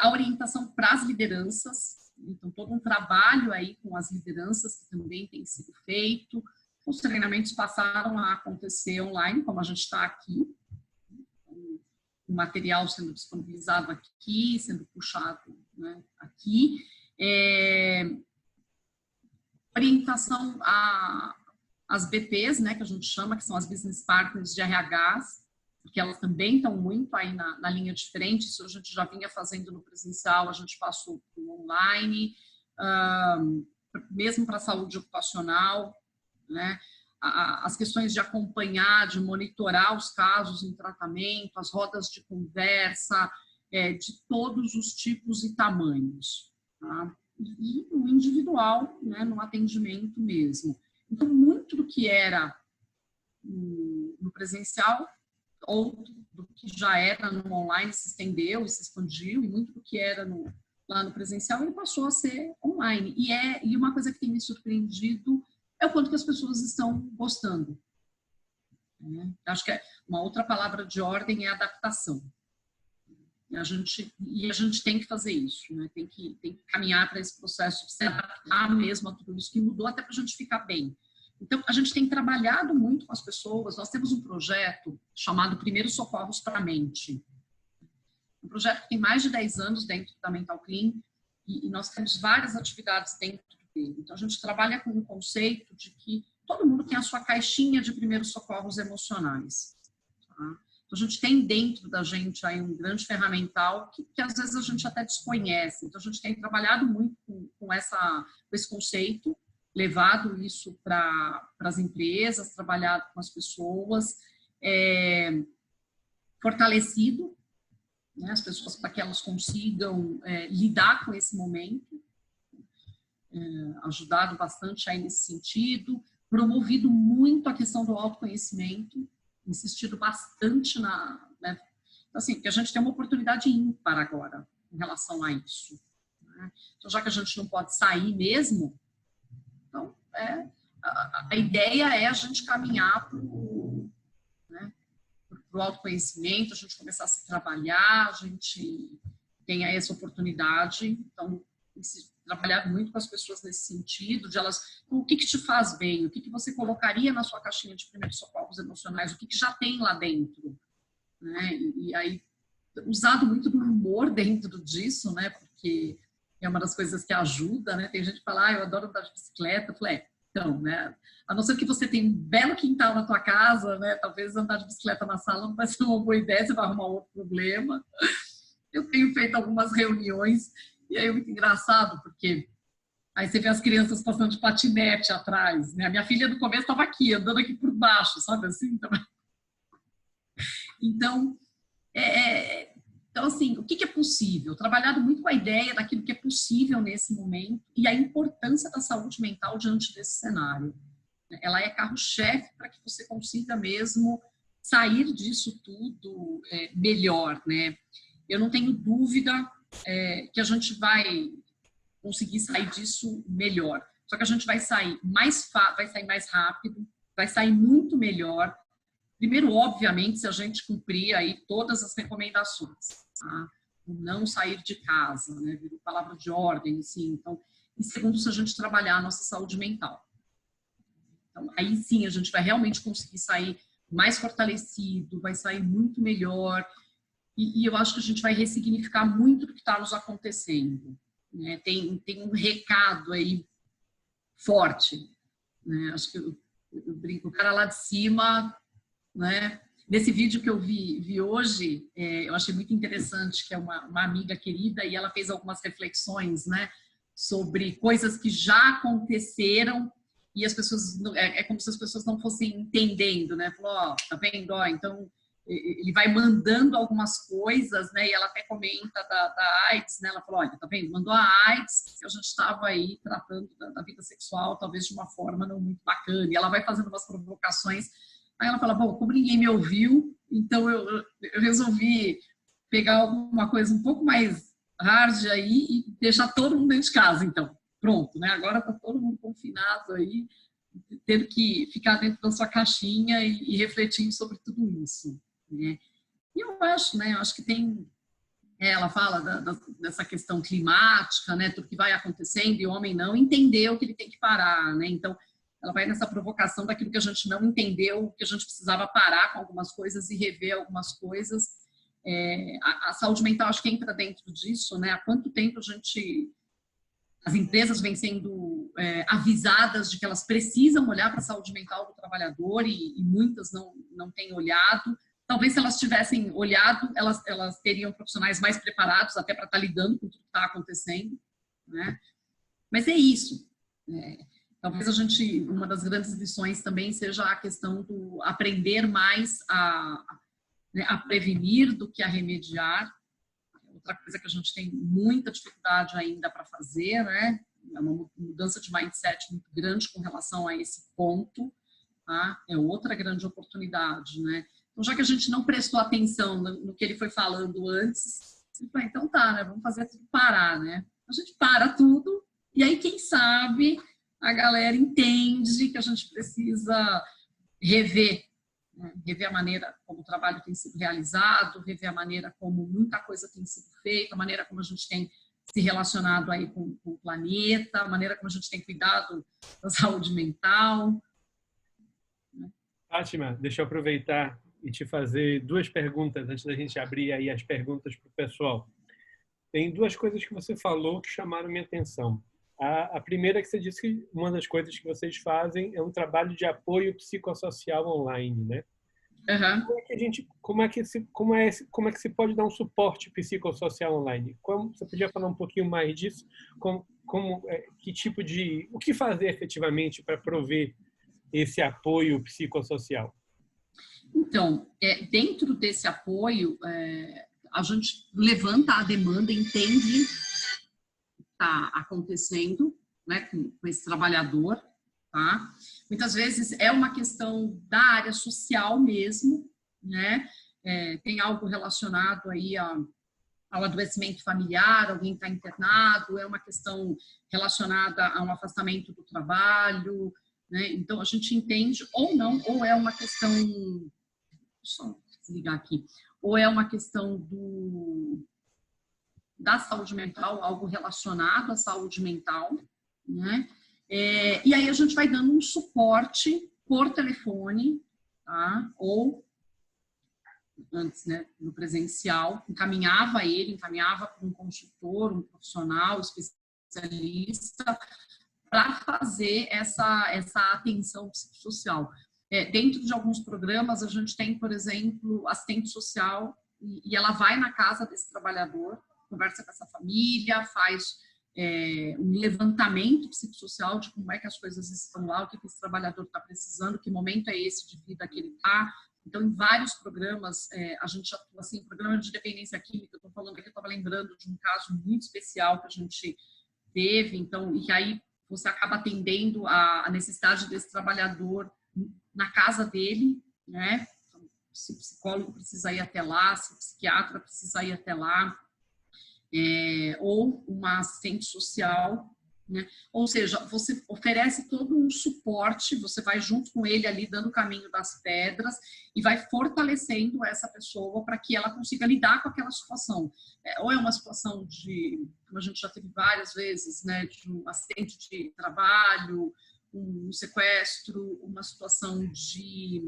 A orientação para as lideranças, então, todo um trabalho aí com as lideranças que também tem sido feito. Os treinamentos passaram a acontecer online, como a gente está aqui. O material sendo disponibilizado aqui, sendo puxado, né, aqui. Orientação às BPs, né, que a gente chama, que são as Business Partners de RHs, porque elas também estão muito aí na linha de frente. Isso a gente já vinha fazendo no presencial, a gente passou para o online, mesmo para a saúde ocupacional, né? As questões de acompanhar, de monitorar os casos em tratamento, as rodas de conversa, de todos os tipos e tamanhos, tá? E no individual, né, no atendimento mesmo. Então, muito do que era no presencial, ou do que já era no online se estendeu e se expandiu, e muito do que era lá no presencial, ele passou a ser online. E uma coisa que tem me surpreendido é o quanto que as pessoas estão gostando. Acho que uma outra palavra de ordem é adaptação. A gente tem que fazer isso, né? Tem que caminhar para esse processo de se adaptar mesmo a tudo isso que mudou, até para a gente ficar bem. Então, a gente tem trabalhado muito com as pessoas. Nós temos um projeto chamado Primeiros Socorros para a Mente. Um projeto que tem mais de 10 anos dentro da Mental Clean, e nós temos várias atividades dentro dele. Então, a gente trabalha com o conceito de que todo mundo tem a sua caixinha de primeiros socorros emocionais. Tá? Então, a gente tem dentro da gente aí um grande ferramental que às vezes a gente até desconhece. Então, a gente tem trabalhado muito com esse conceito, levado isso para as empresas, trabalhado com as pessoas, fortalecido, né, as pessoas para que elas consigam lidar com esse momento, ajudado bastante aí nesse sentido, promovido muito a questão do autoconhecimento, insistido bastante né, assim, porque a gente tem uma oportunidade ímpar agora em relação a isso, né? Então, já que a gente não pode sair mesmo, então, a ideia é a gente caminhar para o autoconhecimento, a gente começar a se trabalhar, a gente tem aí essa oportunidade. Então, trabalhar muito com as pessoas nesse sentido, de elas, o que te faz bem, o que você colocaria na sua caixinha de primeiros socorros emocionais, o que já tem lá dentro, né? E aí, usado muito do humor dentro disso, né? Porque é uma das coisas que ajuda, né? Tem gente que fala, eu adoro andar de bicicleta. Eu falei, então, né? A não ser que você tenha um belo quintal na tua casa, né? Talvez andar de bicicleta na sala não vai ser uma boa ideia, você vai arrumar outro problema. Eu tenho feito algumas reuniões e aí é muito engraçado, porque aí você vê as crianças passando de patinete atrás, né? A minha filha no começo estava aqui, andando aqui por baixo, sabe assim? Então, então, assim, o que é possível? Trabalhado muito com a ideia daquilo que é possível nesse momento e a importância da saúde mental diante desse cenário. Ela é carro-chefe para que você consiga mesmo sair disso tudo melhor, né? Eu não tenho dúvida que a gente vai conseguir sair disso melhor. Só que a gente vai sair mais rápido, vai sair muito melhor. Primeiro, obviamente, se a gente cumprir aí todas as recomendações, tá? Não sair de casa, né? Palavra de ordem, assim. Então, e segundo, se a gente trabalhar a nossa saúde mental. Então, aí sim a gente vai realmente conseguir sair mais fortalecido, vai sair muito melhor. E eu acho que a gente vai ressignificar muito do que está nos acontecendo, né? Tem um recado aí forte, né? Acho que eu brinco, o cara lá de cima, né? Nesse vídeo que eu vi hoje, eu achei muito interessante, que é uma amiga querida, e ela fez algumas reflexões, né, sobre coisas que já aconteceram e as pessoas, como se as pessoas não fossem entendendo, né? Falou, ó, tá vendo? Ó, então, ele vai mandando algumas coisas, né? E ela até comenta da AIDS, né? Ela falou, olha, tá vendo? Mandou a AIDS, que a gente estava aí tratando da vida sexual, talvez de uma forma não muito bacana. E ela vai fazendo umas provocações. Aí ela fala, bom, como ninguém me ouviu, então eu resolvi pegar alguma coisa um pouco mais hard aí e deixar todo mundo dentro de casa, então. Pronto, né? Agora tá todo mundo confinado aí, tendo que ficar dentro da sua caixinha e refletir sobre tudo isso, né? E eu acho, né, eu acho que tem... ela fala dessa questão climática, né, tudo que vai acontecendo, e o homem não entendeu que ele tem que parar, né? Então, ela vai nessa provocação daquilo que a gente não entendeu, que a gente precisava parar com algumas coisas e rever algumas coisas. A saúde mental, acho que entra dentro disso, né? Há quanto tempo as empresas vêm sendo avisadas de que elas precisam olhar para a saúde mental do trabalhador e muitas não têm olhado. Talvez se elas tivessem olhado, elas teriam profissionais mais preparados até para estar lidando com tudo que está acontecendo, né? Mas é isso. Talvez uma das grandes lições também seja a questão do aprender mais a prevenir do que a remediar. Outra coisa que a gente tem muita dificuldade ainda para fazer, né? É uma mudança de mindset muito grande com relação a esse ponto, tá? É outra grande oportunidade, né? Então, já que a gente não prestou atenção no que ele foi falando antes, então tá, né? Vamos fazer tudo parar, né? A gente para tudo e aí, quem sabe, a galera entende que a gente precisa rever, né? Rever a maneira como o trabalho tem sido realizado, rever a maneira como muita coisa tem sido feita, a maneira como a gente tem se relacionado aí com o planeta, a maneira como a gente tem cuidado da saúde mental. Fátima, deixa eu aproveitar e te fazer duas perguntas antes da gente abrir aí as perguntas para o pessoal. Tem duas coisas que você falou que chamaram minha atenção. A primeira é que você disse que uma das coisas que vocês fazem é um trabalho de apoio psicossocial online, né? Uhum. Como é que se pode dar um suporte psicossocial online? Você podia falar um pouquinho mais disso? O que fazer efetivamente para prover esse apoio psicossocial? Então, dentro desse apoio, a gente levanta a demanda, entende o que está acontecendo, né, com esse trabalhador, tá? Muitas vezes é uma questão da área social mesmo, né? Tem algo relacionado aí ao adoecimento familiar, alguém está internado, é uma questão relacionada a um afastamento do trabalho, né? Então, a gente entende ou não, ou é uma questão... Deixa eu desligar aqui. Ou é uma questão da saúde mental, algo relacionado à saúde mental, né? E aí a gente vai dando um suporte por telefone, tá? Ou antes, né, no presencial, encaminhava para um consultor, um profissional, especialista, para fazer essa atenção psicossocial. Dentro de alguns programas, a gente tem, por exemplo, assistente social, e ela vai na casa desse trabalhador, conversa com essa família, faz um levantamento psicossocial de como é que as coisas estão lá, o que esse trabalhador está precisando, que momento é esse de vida que ele está. Então, em vários programas, a gente atua assim, programa de dependência química, eu estou falando aqui, eu estava lembrando de um caso muito especial que a gente teve, então, e que aí você acaba atendendo a necessidade desse trabalhador na casa dele, né? Então, se o psicólogo precisa ir até lá, se o psiquiatra precisa ir até lá, ou uma assistente social, né? Ou seja, você oferece todo um suporte, você vai junto com ele ali dando o caminho das pedras e vai fortalecendo essa pessoa para que ela consiga lidar com aquela situação. Ou é uma situação como a gente já teve várias vezes, né, de um acidente de trabalho, um sequestro, uma situação de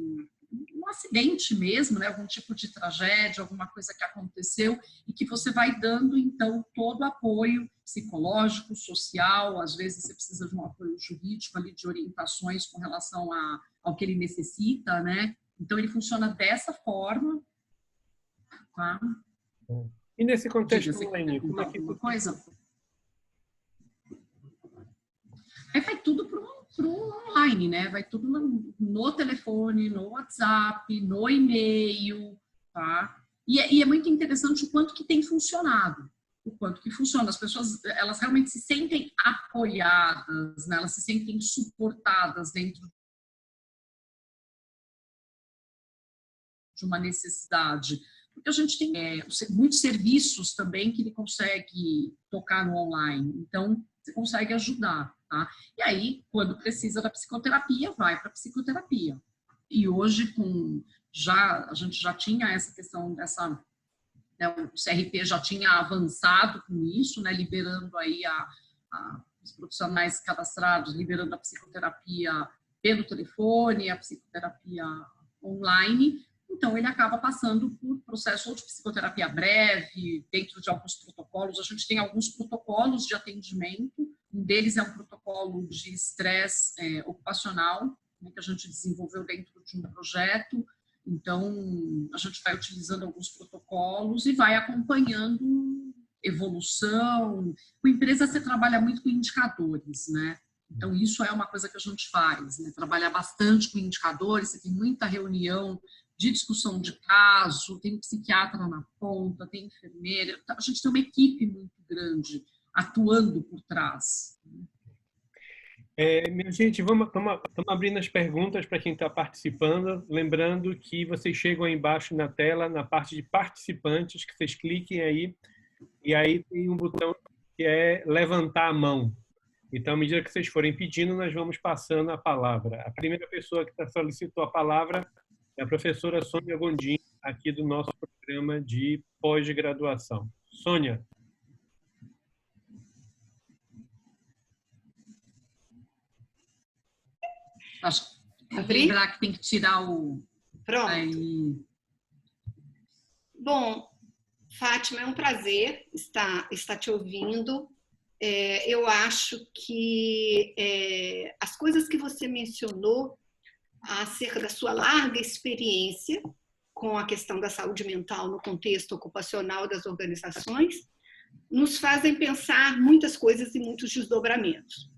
um acidente mesmo, né, algum tipo de tragédia, alguma coisa que aconteceu e que você vai dando, então, todo o apoio psicológico, social, às vezes você precisa de um apoio jurídico ali, de orientações com relação ao que ele necessita, né? Então, ele funciona dessa forma, tá? E nesse contexto online, como é que uma coisa? Aí vai tudo pro online, né? Vai tudo no telefone, no WhatsApp, no e-mail, tá? E é muito interessante o quanto que tem funcionado, o quanto que funciona. As pessoas, elas realmente se sentem apoiadas, né? Elas se sentem suportadas dentro de uma necessidade. Porque a gente tem muitos serviços também que ele consegue tocar no online. Então, você consegue ajudar. tá? E aí, quando precisa da psicoterapia, vai para a psicoterapia. E hoje, a gente já tinha essa questão dessa... Né, o CRP já tinha avançado com isso, né, liberando aí os profissionais cadastrados, liberando a psicoterapia pelo telefone, a psicoterapia online. Então, ele acaba passando por processo ou de psicoterapia breve, dentro de alguns protocolos. A gente tem alguns protocolos de atendimento. Um deles é um protocolo de estresse ocupacional, né, que a gente desenvolveu dentro de um projeto. Então, a gente vai utilizando alguns protocolos e vai acompanhando evolução. Com empresa, você trabalha muito com indicadores, né? Então, isso é uma coisa que a gente faz, né? Trabalhar bastante com indicadores, você tem muita reunião de discussão de caso, tem psiquiatra na ponta, tem enfermeira. A gente tem uma equipe muito grande atuando por trás. Minha gente, vamos abrindo as perguntas para quem está participando. Lembrando que vocês chegam aí embaixo na tela, na parte de participantes, que vocês cliquem aí, e aí tem um botão que é levantar a mão. Então, à medida que vocês forem pedindo, nós vamos passando a palavra. A primeira pessoa que solicitou a palavra é a professora Sônia Gondim, aqui do nosso programa de pós-graduação. Sônia. Acho que tem que lembrar que tem que tirar o... Pronto. Aí. Bom, Fátima, é um prazer estar te ouvindo. Eu acho que as coisas que você mencionou acerca da sua larga experiência com a questão da saúde mental no contexto ocupacional das organizações nos fazem pensar muitas coisas e muitos desdobramentos.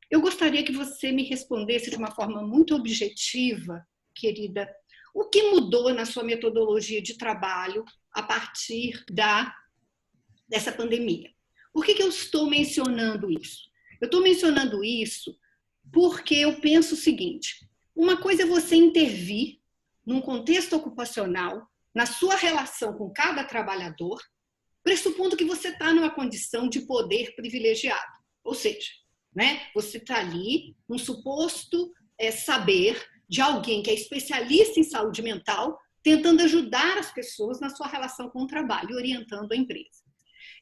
Eu gostaria que você me respondesse de uma forma muito objetiva, querida, o que mudou na sua metodologia de trabalho a partir dessa pandemia? Por que eu estou mencionando isso? Eu estou mencionando isso porque eu penso o seguinte: uma coisa é você intervir num contexto ocupacional, na sua relação com cada trabalhador, pressupondo que você está numa condição de poder privilegiado. Ou seja, né, você está ali num suposto saber de alguém que é especialista em saúde mental, tentando ajudar as pessoas na sua relação com o trabalho, orientando a empresa.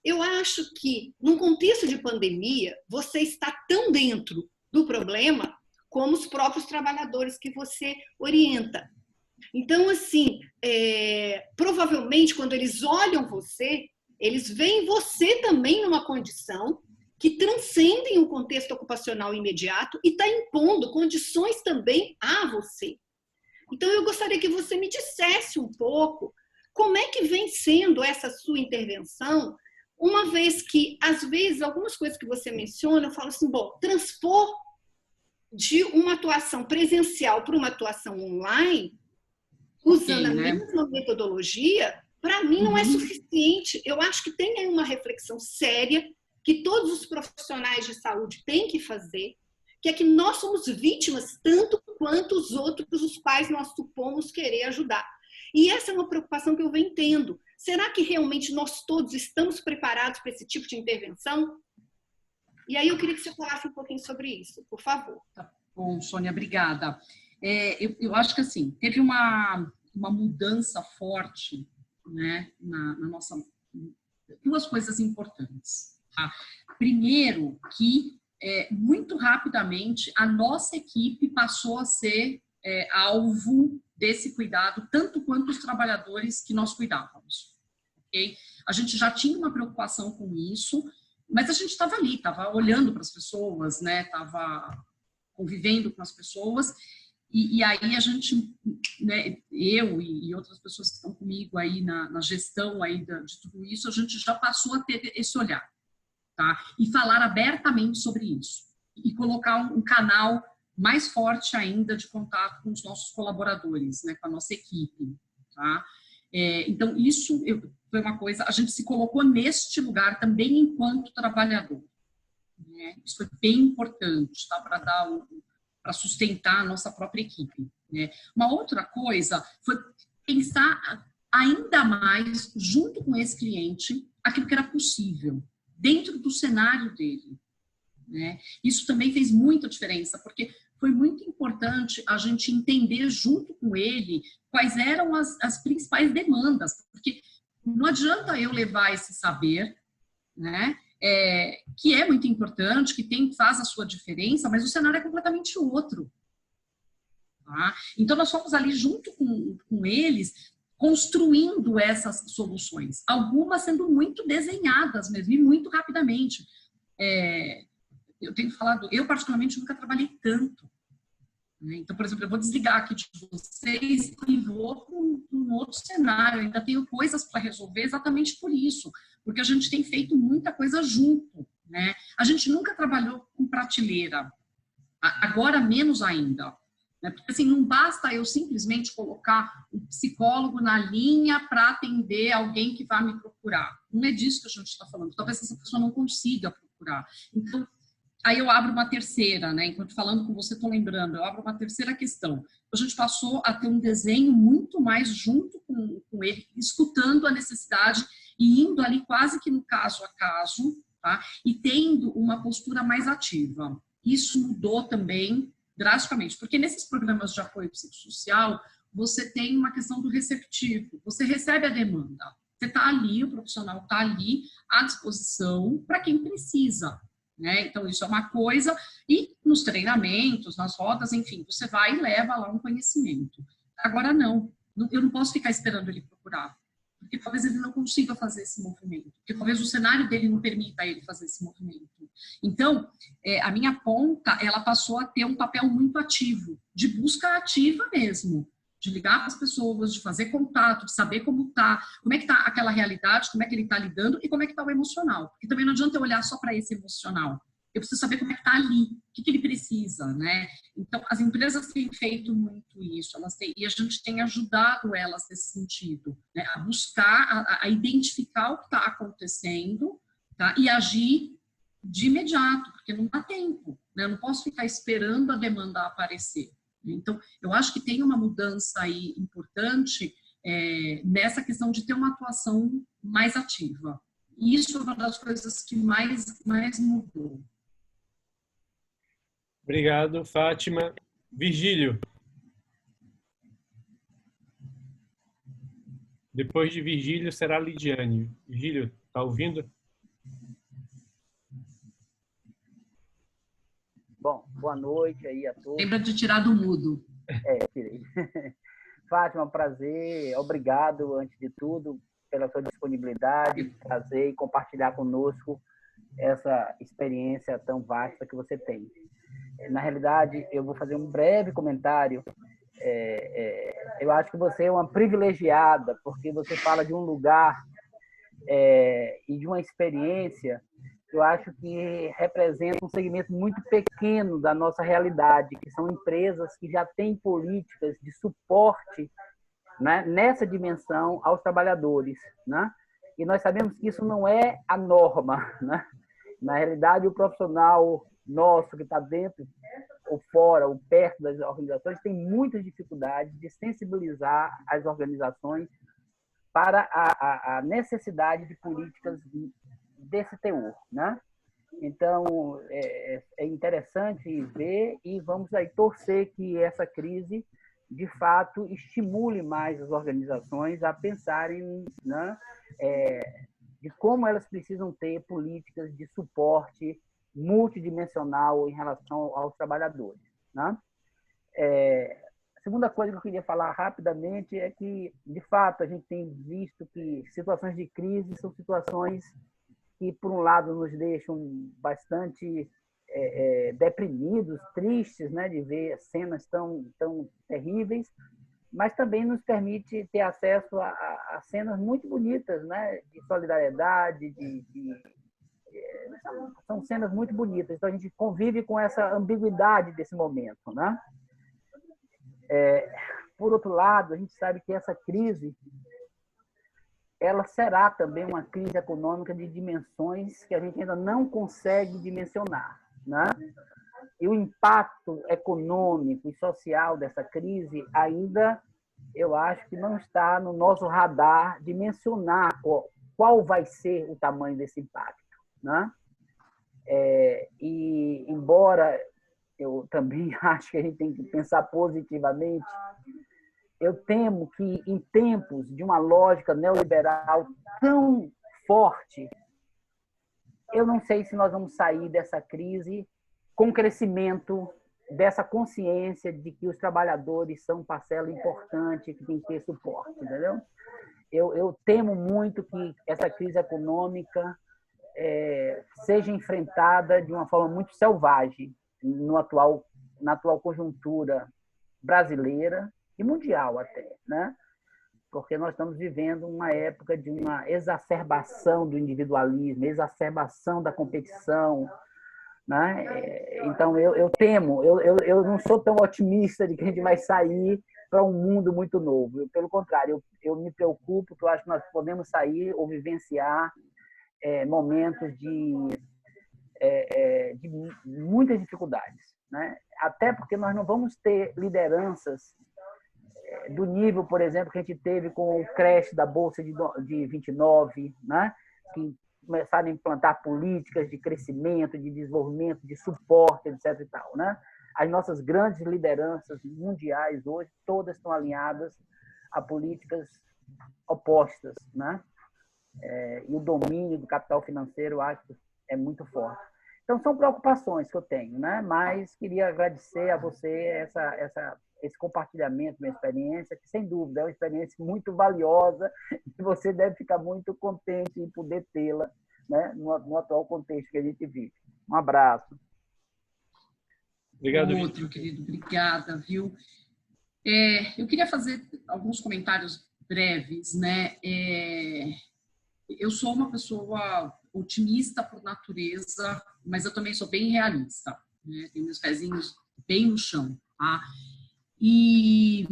Eu acho que, num contexto de pandemia, você está tão dentro do problema como os próprios trabalhadores que você orienta. Então, assim, provavelmente, quando eles olham você, eles veem você também numa condição que transcendem o contexto ocupacional imediato e está impondo condições também a você. Então, eu gostaria que você me dissesse um pouco como é que vem sendo essa sua intervenção, uma vez que, às vezes, algumas coisas que você menciona, eu falo assim, bom, transpor de uma atuação presencial para uma atuação online, usando a mesma metodologia, para mim não é suficiente. Eu acho que tem aí uma reflexão séria que todos os profissionais de saúde têm que fazer, que é que nós somos vítimas tanto quanto os outros, os quais nós supomos querer ajudar. E essa é uma preocupação que eu venho tendo. Será que realmente nós todos estamos preparados para esse tipo de intervenção? E aí eu queria que você falasse um pouquinho sobre isso, por favor. Tá bom, Sônia, obrigada. Eu acho que assim, teve uma mudança forte, né, na nossa... Duas coisas importantes. Tá? Primeiro, que muito rapidamente a nossa equipe passou a ser alvo desse cuidado, tanto quanto os trabalhadores que nós cuidávamos. Okay? A gente já tinha uma preocupação com isso, mas a gente estava ali, estava olhando para as pessoas, né? Estava convivendo com as pessoas, e aí a gente, né, eu e outras pessoas que estão comigo aí na gestão aí de tudo isso, a gente já passou a ter esse olhar, tá? E falar abertamente sobre isso, e colocar um canal mais forte ainda de contato com os nossos colaboradores, né, com a nossa equipe, tá? Então, isso foi uma coisa, a gente se colocou neste lugar também enquanto trabalhador, né? Isso foi bem importante, tá? Para sustentar a nossa própria equipe, né? Uma outra coisa foi pensar ainda mais, junto com esse cliente, aquilo que era possível, dentro do cenário dele. né? Isso também fez muita diferença, porque foi muito importante a gente entender junto com ele quais eram as principais demandas, porque não adianta eu levar esse saber, né? Que é muito importante, que faz a sua diferença, mas o cenário é completamente outro. Tá? Então, nós fomos ali junto com eles, construindo essas soluções, algumas sendo muito desenhadas mesmo, e muito rapidamente. Eu tenho falado, eu particularmente nunca trabalhei tanto. Né? Então, por exemplo, eu vou desligar aqui de vocês e vou para um outro cenário, eu ainda tenho coisas para resolver exatamente por isso, porque a gente tem feito muita coisa junto. Né? A gente nunca trabalhou com prateleira, agora menos ainda. Porque assim, não basta eu simplesmente colocar um psicólogo na linha para atender alguém que vai me procurar. Não é disso que a gente está falando. Talvez essa pessoa não consiga procurar. Então, aí eu abro uma terceira, né? Enquanto falando com você, estou lembrando, eu abro uma terceira questão. A gente passou a ter um desenho muito mais junto com ele, escutando a necessidade e indo ali quase que no caso a caso, tá? E tendo uma postura mais ativa. Isso mudou também drasticamente, porque nesses programas de apoio psicossocial, você tem uma questão do receptivo, você recebe a demanda, você está ali, o profissional está ali à disposição para quem precisa, né? Então, isso é uma coisa, e nos treinamentos, nas rodas, enfim, você vai e leva lá um conhecimento. Agora, não, eu não posso ficar esperando ele procurar, porque talvez ele não consiga fazer esse movimento, porque talvez o cenário dele não permita ele fazer esse movimento. Então, a minha ponta, ela passou a ter um papel muito ativo, de busca ativa mesmo, de ligar para as pessoas, de fazer contato, de saber como é que está aquela realidade, como é que ele está lidando e como é que está o emocional. Porque também não adianta eu olhar só para esse emocional. Eu preciso saber como é que está ali, o que ele precisa, né? Então, as empresas têm feito muito isso, e a gente tem ajudado elas nesse sentido, né? A buscar, a identificar o que está acontecendo, tá? E agir de imediato, porque não dá tempo, né? Eu não posso ficar esperando a demanda aparecer. Então, eu acho que tem uma mudança aí importante nessa questão de ter uma atuação mais ativa. E isso é uma das coisas que mais mudou. Obrigado, Fátima. Virgílio. Depois de Virgílio será Lidiane. Virgílio, está ouvindo? Bom, boa noite aí a todos. Lembra de tirar do mudo. Tirei. Fátima, prazer. Obrigado, antes de tudo, pela sua disponibilidade, trazer e compartilhar conosco essa experiência tão vasta que você tem. Na realidade, eu vou fazer um breve comentário. Eu acho que você é uma privilegiada, porque você fala de um lugar e de uma experiência que eu acho que representa um segmento muito pequeno da nossa realidade, que são empresas que já têm políticas de suporte, né, nessa dimensão aos trabalhadores, né? E nós sabemos que isso não é a norma, né? Na realidade, o profissional nosso que está dentro ou fora ou perto das organizações tem muitas dificuldades de sensibilizar as organizações para a necessidade de políticas desse teor, né? Então, é interessante ver e vamos aí torcer que essa crise, de fato, estimule mais as organizações a pensarem, né, de como elas precisam ter políticas de suporte multidimensional em relação aos trabalhadores, né? A segunda coisa que eu queria falar rapidamente é que, de fato, a gente tem visto que situações de crise são situações que, por um lado, nos deixam bastante deprimidos, tristes, né, de ver cenas tão terríveis, mas também nos permite ter acesso a cenas muito bonitas, né, de solidariedade, são cenas muito bonitas. Então, a gente convive com essa ambiguidade desse momento, né? Por outro lado, a gente sabe que essa crise ela será também uma crise econômica de dimensões que a gente ainda não consegue dimensionar, né? E o impacto econômico e social dessa crise ainda, eu acho que não está no nosso radar dimensionar qual vai ser o tamanho desse impacto, né? E embora eu também acho que a gente tem que pensar positivamente, eu temo que em tempos de uma lógica neoliberal tão forte, eu não sei se nós vamos sair dessa crise com o crescimento dessa consciência de que os trabalhadores são parcela importante, que tem que ter suporte, entendeu? Eu temo muito que essa crise econômica seja enfrentada de uma forma muito selvagem na atual conjuntura brasileira e mundial até, né? Porque nós estamos vivendo uma época de uma exacerbação do individualismo, exacerbação da competição, né? Então, eu temo, eu não sou tão otimista de que a gente vai sair para um mundo muito novo. Pelo contrário, eu me preocupo, porque eu acho que nós podemos sair ou vivenciar momentos de muitas dificuldades, né? Até porque nós não vamos ter lideranças do nível, por exemplo, que a gente teve com o crash da Bolsa de 29, né? Que começaram a implantar políticas de crescimento, de desenvolvimento, de suporte, etc. e tal, né? As nossas grandes lideranças mundiais hoje, todas estão alinhadas a políticas opostas, né? E o domínio do capital financeiro, eu acho que é muito forte. Então, são preocupações que eu tenho, né? Mas queria agradecer a você esse compartilhamento, minha experiência, que, sem dúvida, é uma experiência muito valiosa e você deve ficar muito contente em poder tê-la, né? No atual contexto que a gente vive. Um abraço. Obrigado, Outro, querido. Obrigada, viu? Eu queria fazer alguns comentários breves, né? Eu sou uma pessoa otimista por natureza, mas eu também sou bem realista, né? Tenho meus pezinhos bem no chão, tá? E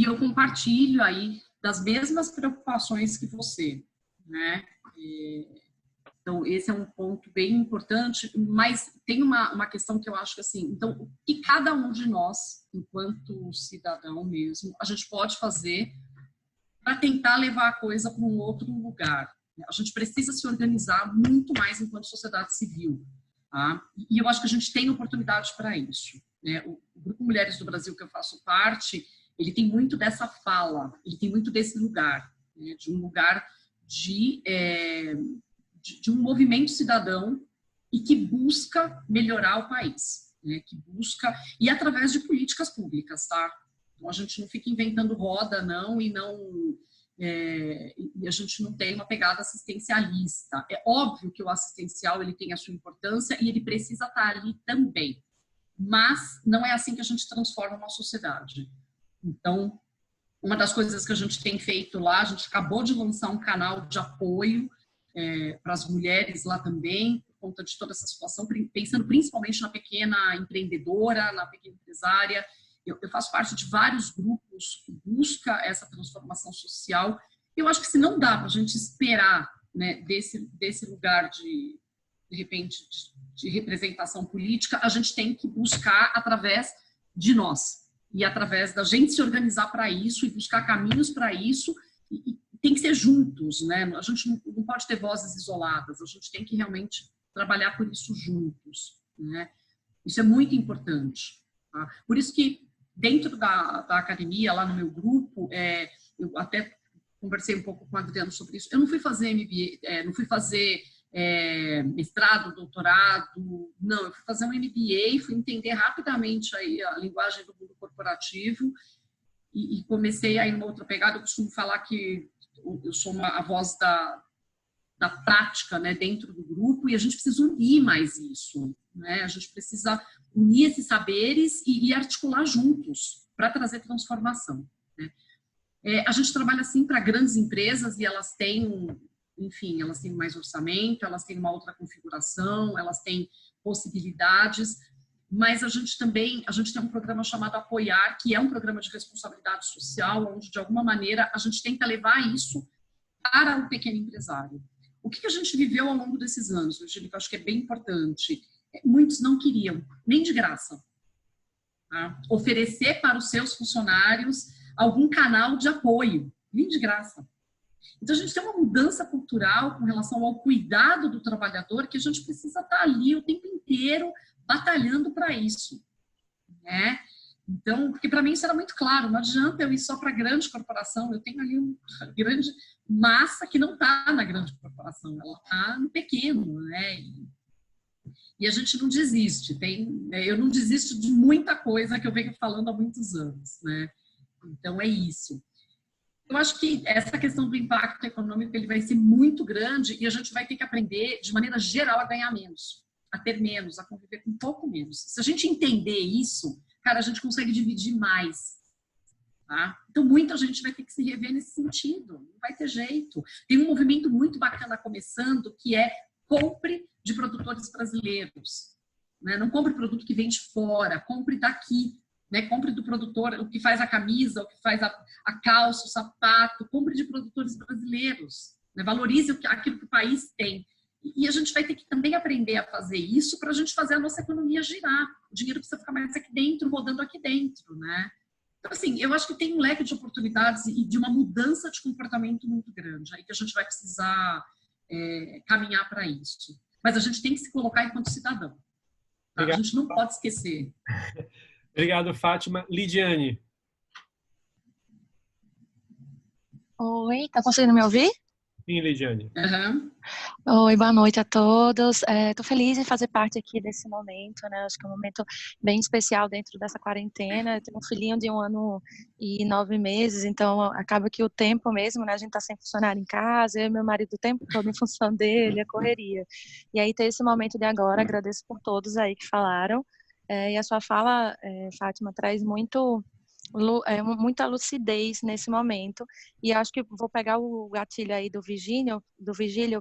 eu compartilho aí das mesmas preocupações que você, né? Então, esse é um ponto bem importante, mas tem uma questão que eu acho que, assim, então, o que cada um de nós, enquanto cidadão mesmo, a gente pode fazer para tentar levar a coisa para um outro lugar. A gente precisa se organizar muito mais enquanto sociedade civil, tá? E eu acho que a gente tem oportunidade para isso, né? O Grupo Mulheres do Brasil, que eu faço parte, ele tem muito dessa fala, ele tem muito desse lugar, né? De um lugar de um movimento cidadão e que busca melhorar o país, né? Que busca, e através de políticas públicas, tá? Então, a gente não fica inventando roda, não, e a gente não tem uma pegada assistencialista. É óbvio que o assistencial ele tem a sua importância e ele precisa estar ali também, mas não é assim que a gente transforma uma sociedade. Então, uma das coisas que a gente tem feito lá, a gente acabou de lançar um canal de apoio para as mulheres lá também, por conta de toda essa situação, pensando principalmente na pequena empreendedora, na pequena empresária. Eu faço parte de vários grupos que buscam essa transformação social. Eu acho que se não dá para a gente esperar, né, desse lugar de repente, de representação política, a gente tem que buscar através de nós e através da gente se organizar para isso e buscar caminhos para isso. E tem que ser juntos, né? A gente não pode ter vozes isoladas, a gente tem que realmente trabalhar por isso juntos, né? Isso é muito importante, tá? Por isso que dentro da academia, lá no meu grupo, eu até conversei um pouco com o Adriano sobre isso. Eu não fui fazer MBA, não fui fazer mestrado, doutorado, não. Eu fui fazer um MBA, fui entender rapidamente aí a linguagem do mundo corporativo e comecei aí numa outra pegada. Eu costumo falar que eu sou a voz da prática, né, dentro do grupo, e a gente precisa unir mais isso, né? A gente precisa unir esses saberes e articular juntos para trazer transformação, né? A gente trabalha assim para grandes empresas e elas têm, enfim, elas têm mais orçamento, elas têm uma outra configuração, elas têm possibilidades, mas a gente tem um programa chamado Apoiar, que é um programa de responsabilidade social, onde de alguma maneira a gente tenta levar isso para o pequeno empresário. O que a gente viveu ao longo desses anos, Virgílio, que eu acho que é bem importante, muitos não queriam, nem de graça, tá? Oferecer para os seus funcionários algum canal de apoio, nem de graça. Então, a gente tem uma mudança cultural com relação ao cuidado do trabalhador, que a gente precisa estar ali o tempo inteiro batalhando para isso, né? Então, porque para mim isso era muito claro, não adianta eu ir só para a grande corporação, eu tenho ali uma grande massa que não está na grande corporação, ela está no pequeno, né? E a gente não desiste, eu não desisto de muita coisa que eu venho falando há muitos anos, né? Então, é isso. Eu acho que essa questão do impacto econômico ele vai ser muito grande e a gente vai ter que aprender, de maneira geral, a ganhar menos, a ter menos, a conviver com um pouco menos. Se a gente entender isso, cara, a gente consegue dividir mais. Tá? Então, muita gente vai ter que se rever nesse sentido. Não vai ter jeito. Tem um movimento muito bacana começando, que é compre de produtores brasileiros. Né? Não compre produto que vem de fora, compre daqui. Né? Compre do produtor, o que faz a camisa, o que faz a calça, o sapato. Compre de produtores brasileiros. Né? Valorize aquilo que o país tem. E a gente vai ter que também aprender a fazer isso para a gente fazer a nossa economia girar. O dinheiro precisa ficar mais aqui dentro, rodando aqui dentro, né? Então, assim, eu acho que tem um leque de oportunidades e de uma mudança de comportamento muito grande, aí que a gente vai precisar caminhar para isso. Mas a gente tem que se colocar enquanto cidadão. Tá? A gente não pode esquecer. Obrigado, Fátima. Lidiane. Oi, tá conseguindo me ouvir? Sim, Lidiane. Uhum. Oi, boa noite a todos. Estou feliz em fazer parte aqui desse momento, né? Acho que é um momento bem especial dentro dessa quarentena. Eu tenho um filhinho de 1 ano e 9 meses, então acaba que o tempo mesmo, né? A gente está sem funcionário em casa, eu e meu marido o tempo todo em função dele, a correria. E aí ter esse momento de agora, agradeço por todos aí que falaram. E a sua fala, Fátima, traz muita lucidez nesse momento, e acho que vou pegar o gatilho aí do Virgílio,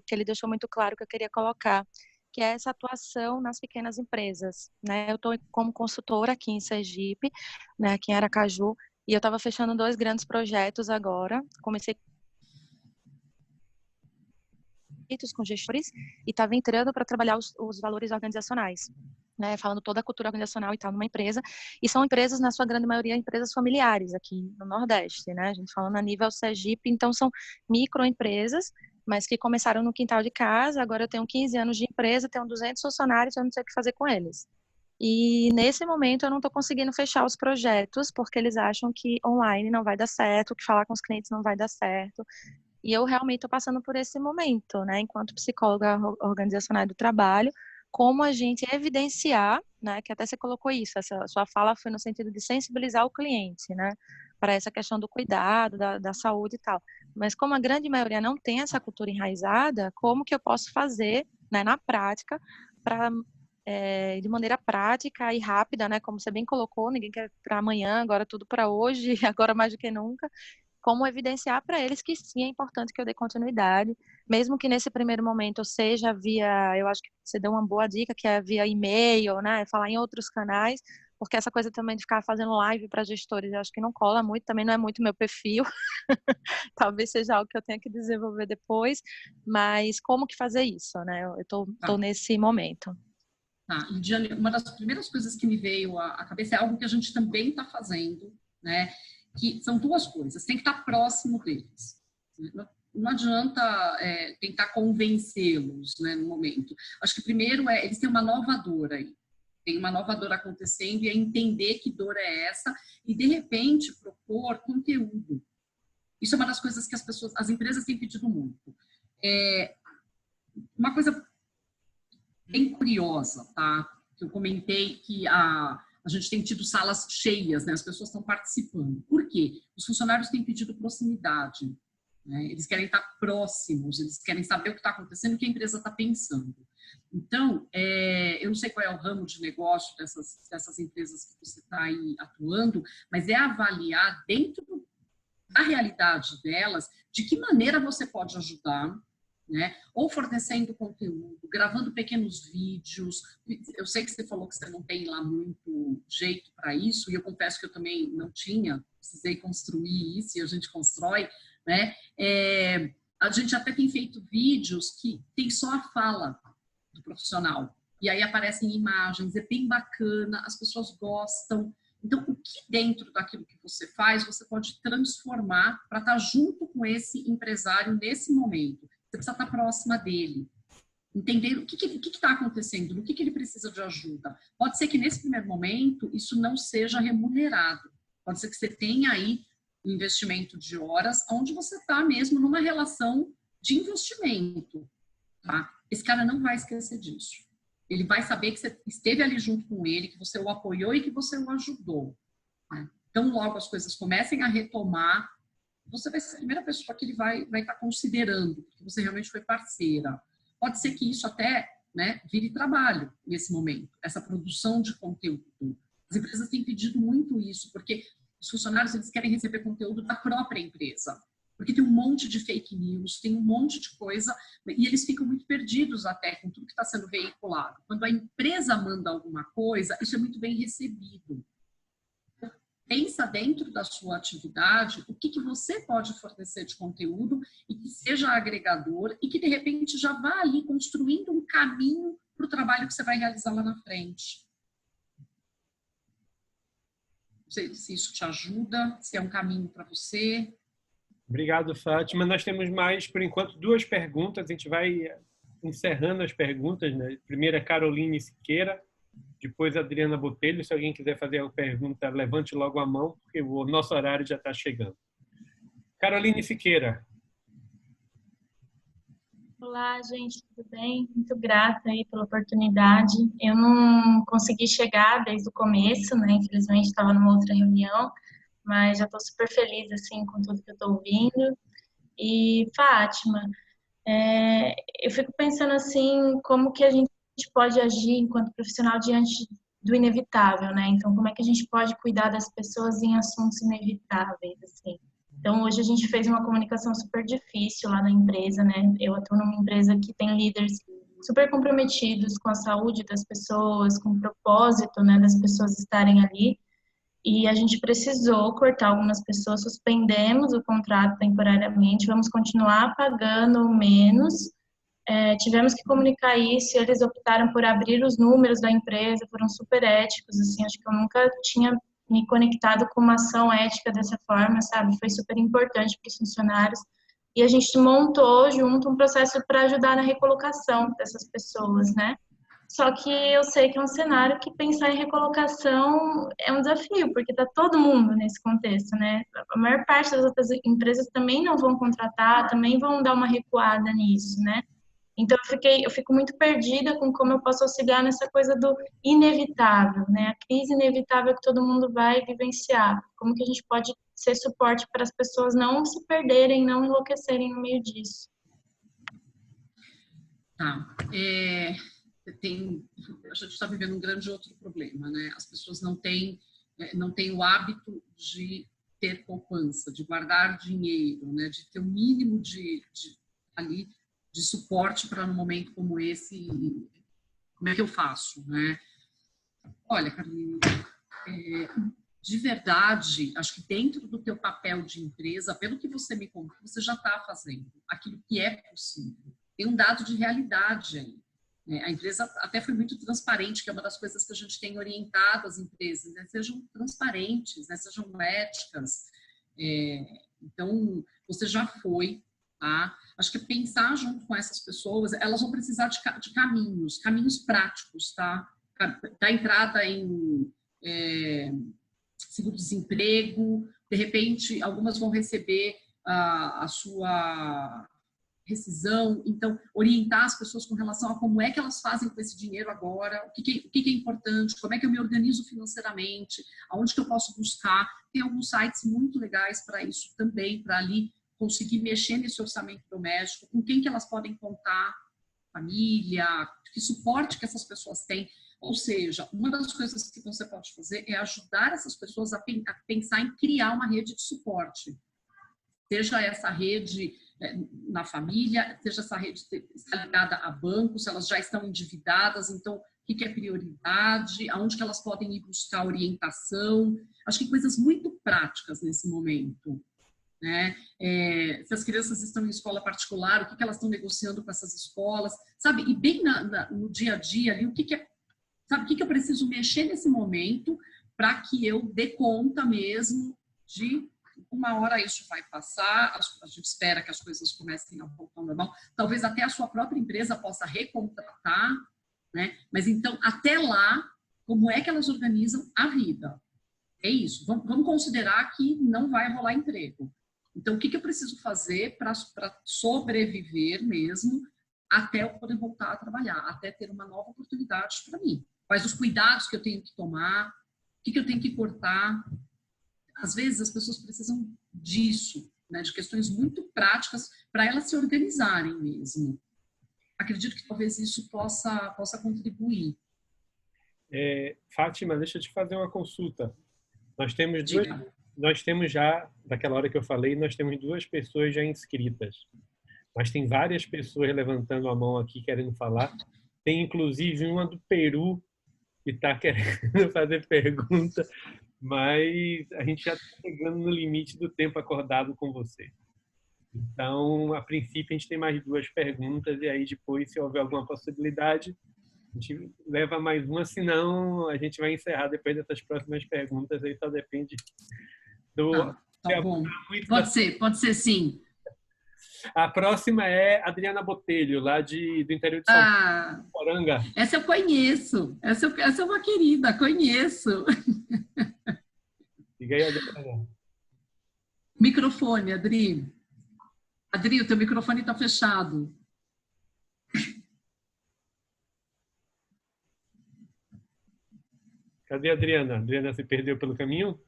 que ele deixou muito claro que eu queria colocar, que é essa atuação nas pequenas empresas, né? Eu estou como consultora aqui em Sergipe, né, aqui em Aracaju, e eu estava fechando 2 grandes projetos agora, comecei com gestores e estava entrando para trabalhar os valores organizacionais, né, falando toda a cultura organizacional e tal numa empresa, e são empresas, na sua grande maioria, empresas familiares aqui no Nordeste, né, a gente falando a nível Sergipe, então são microempresas, mas que começaram no quintal de casa, agora eu tenho 15 anos de empresa, tenho 200 funcionários, eu não sei o que fazer com eles. E nesse momento eu não estou conseguindo fechar os projetos, porque eles acham que online não vai dar certo, que falar com os clientes não vai dar certo. E eu realmente estou passando por esse momento, né, enquanto psicóloga organizacional do trabalho, como a gente evidenciar, né, que até você colocou isso, essa sua fala foi no sentido de sensibilizar o cliente, né, para essa questão do cuidado, da saúde e tal. Mas como a grande maioria não tem essa cultura enraizada, como que eu posso fazer, né, na prática, para de maneira prática e rápida, né, como você bem colocou, ninguém quer para amanhã, agora tudo para hoje, agora mais do que nunca, como evidenciar para eles que sim, é importante que eu dê continuidade, mesmo que nesse primeiro momento seja via, eu acho que você deu uma boa dica, que é via e-mail, né, falar em outros canais, porque essa coisa também de ficar fazendo live para gestores, eu acho que não cola muito, também não é muito meu perfil, talvez seja algo que eu tenha que desenvolver depois, mas como que fazer isso, né, eu tô nesse momento. Tá, Lidiane, uma das primeiras coisas que me veio à cabeça é algo que a gente também está fazendo, né, que são 2 coisas, tem que estar próximo deles. Não adianta tentar convencê-los, né, no momento. Acho que primeiro eles têm uma nova dor aí. Tem uma nova dor acontecendo e é entender que dor é essa e, de repente, propor conteúdo. Isso é uma das coisas que as empresas têm pedido muito. Uma coisa bem curiosa, tá? Que eu comentei que a gente tem tido salas cheias, né? As pessoas estão participando. Por quê? Os funcionários têm pedido proximidade, né? Eles querem estar próximos, eles querem saber o que está acontecendo, o que a empresa está pensando. Então, eu não sei qual é o ramo de negócio dessas empresas que você está aí atuando, mas é avaliar dentro da realidade delas de que maneira você pode ajudar, né? Ou fornecendo conteúdo, gravando pequenos vídeos. Eu sei que você falou que você não tem lá muito jeito para isso, e eu confesso que eu também não tinha, precisei construir isso, e a gente constrói, né? A gente até tem feito vídeos que tem só a fala do profissional, e aí aparecem imagens, é bem bacana, as pessoas gostam, Então, o que dentro daquilo que você faz, você pode transformar para estar junto com esse empresário nesse momento. Você precisa estar próxima dele, entender o que está acontecendo, no que ele precisa de ajuda. Pode ser que nesse primeiro momento isso não seja remunerado. Pode ser que você tenha aí um investimento de horas, onde você está mesmo numa relação de investimento. Tá? Esse cara não vai esquecer disso. Ele vai saber que você esteve ali junto com ele, que você o apoiou e que você o ajudou. Né? Então, logo as coisas comecem a retomar, você vai ser a primeira pessoa que ele vai estar considerando, porque você realmente foi parceira. Pode ser que isso até, né, vire trabalho nesse momento, essa produção de conteúdo. As empresas têm pedido muito isso, porque os funcionários eles querem receber conteúdo da própria empresa. Porque tem um monte de fake news, tem um monte de coisa, e eles ficam muito perdidos até com tudo que está sendo veiculado. Quando a empresa manda alguma coisa, isso é muito bem recebido. Pensa dentro da sua atividade o que você pode fornecer de conteúdo e que seja agregador e que, de repente, já vá ali construindo um caminho para o trabalho que você vai realizar lá na frente. Não sei se isso te ajuda, se é um caminho para você. Obrigado, Fátima. Nós temos mais, por enquanto, 2 perguntas. A gente vai encerrando as perguntas, né? Primeiro é Caroline Siqueira, depois a Adriana Botelho. Se alguém quiser fazer uma pergunta, levante logo a mão, porque o nosso horário já está chegando. Caroline Siqueira. Olá, gente, tudo bem? Muito grata aí pela oportunidade. Eu não consegui chegar desde o começo, né? Infelizmente estava numa outra reunião, mas já estou super feliz, assim, com tudo que eu estou ouvindo. E, Fátima, eu fico pensando, assim, como que a gente pode agir enquanto profissional diante do inevitável, né? Então, como é que a gente pode cuidar das pessoas em assuntos inevitáveis, assim? Então, hoje a gente fez uma comunicação super difícil lá na empresa, né? Eu atuo numa empresa que tem líderes super comprometidos com a saúde das pessoas, com o propósito, né, das pessoas estarem ali. E a gente precisou cortar algumas pessoas, suspendemos o contrato temporariamente, vamos continuar pagando menos. Tivemos que comunicar isso e eles optaram por abrir os números da empresa, foram super éticos, assim, acho que eu nunca tinha me conectado com uma ação ética dessa forma, sabe? Foi super importante para os funcionários. E a gente montou junto um processo para ajudar na recolocação dessas pessoas, né? Só que eu sei que é um cenário que pensar em recolocação é um desafio, porque está todo mundo nesse contexto, né? A maior parte das outras empresas também não vão contratar, também vão dar uma recuada nisso, né? Então, eu fico muito perdida com como eu posso auxiliar nessa coisa do inevitável, né? A crise inevitável que todo mundo vai vivenciar. Como que a gente pode ser suporte para as pessoas não se perderem, não enlouquecerem no meio disso? Tá. A gente está vivendo um grande outro problema, né? As pessoas não têm o hábito de ter poupança, de guardar dinheiro, né? De ter o mínimo de suporte para num momento como esse, como é que eu faço, né? Olha, Carolina, de verdade, acho que dentro do teu papel de empresa, pelo que você me contou, você já está fazendo aquilo que é possível. Tem um dado de realidade aí. A empresa até foi muito transparente, que é uma das coisas que a gente tem orientado as empresas, né? Sejam transparentes, né? Sejam éticas. Então, você já foi, tá? Acho que pensar junto com essas pessoas, elas vão precisar de caminhos práticos, tá? Da entrada em seguro-desemprego, de repente, algumas vão receber a sua rescisão, então, orientar as pessoas com relação a como é que elas fazem com esse dinheiro agora, o que é importante, como é que eu me organizo financeiramente, aonde que eu posso buscar. Tem alguns sites muito legais para isso também, para ali conseguir mexer nesse orçamento doméstico, com quem que elas podem contar, família, que suporte que essas pessoas têm. Ou seja, uma das coisas que você pode fazer é ajudar essas pessoas a pensar em criar uma rede de suporte. Seja essa rede na família, seja essa rede ligada a bancos, se elas já estão endividadas, então o que é prioridade, aonde que elas podem ir buscar orientação. Acho que coisas muito práticas nesse momento. Né? Se as crianças estão em escola particular, o que elas estão negociando com essas escolas, sabe? E bem no dia a dia ali, o que eu preciso mexer nesse momento para que eu dê conta mesmo de uma hora isso vai passar, a gente espera que as coisas comecem a voltar ao normal, talvez até a sua própria empresa possa recontratar, né? Mas então, até lá, como é que elas organizam a vida? É isso, vamos considerar que não vai rolar emprego. Então, o que eu preciso fazer para sobreviver mesmo até eu poder voltar a trabalhar, até ter uma nova oportunidade para mim? Quais os cuidados que eu tenho que tomar, o que eu tenho que cortar? Às vezes, as pessoas precisam disso, né, de questões muito práticas para elas se organizarem mesmo. Acredito que talvez isso possa contribuir. Fátima, deixa eu te fazer uma consulta. Nós temos já, daquela hora que eu falei, nós temos 2 pessoas já inscritas. Mas tem várias pessoas levantando a mão aqui querendo falar. Tem inclusive uma do Peru que está querendo fazer pergunta, mas a gente já está chegando no limite do tempo acordado com você. Então, a princípio, a gente tem mais 2 perguntas e aí depois, se houver alguma possibilidade, a gente leva mais uma, senão a gente vai encerrar depois dessas próximas perguntas, aí só depende do... Tá bom. Pode ser sim. A próxima é Adriana Botelho, lá do interior de São Paulo, Poranga. Essa eu conheço, essa é uma querida, conheço. Diga aí, Adriana. Microfone, Adri. Adri, o teu microfone está fechado. Cadê a Adriana? A Adriana se perdeu pelo caminho?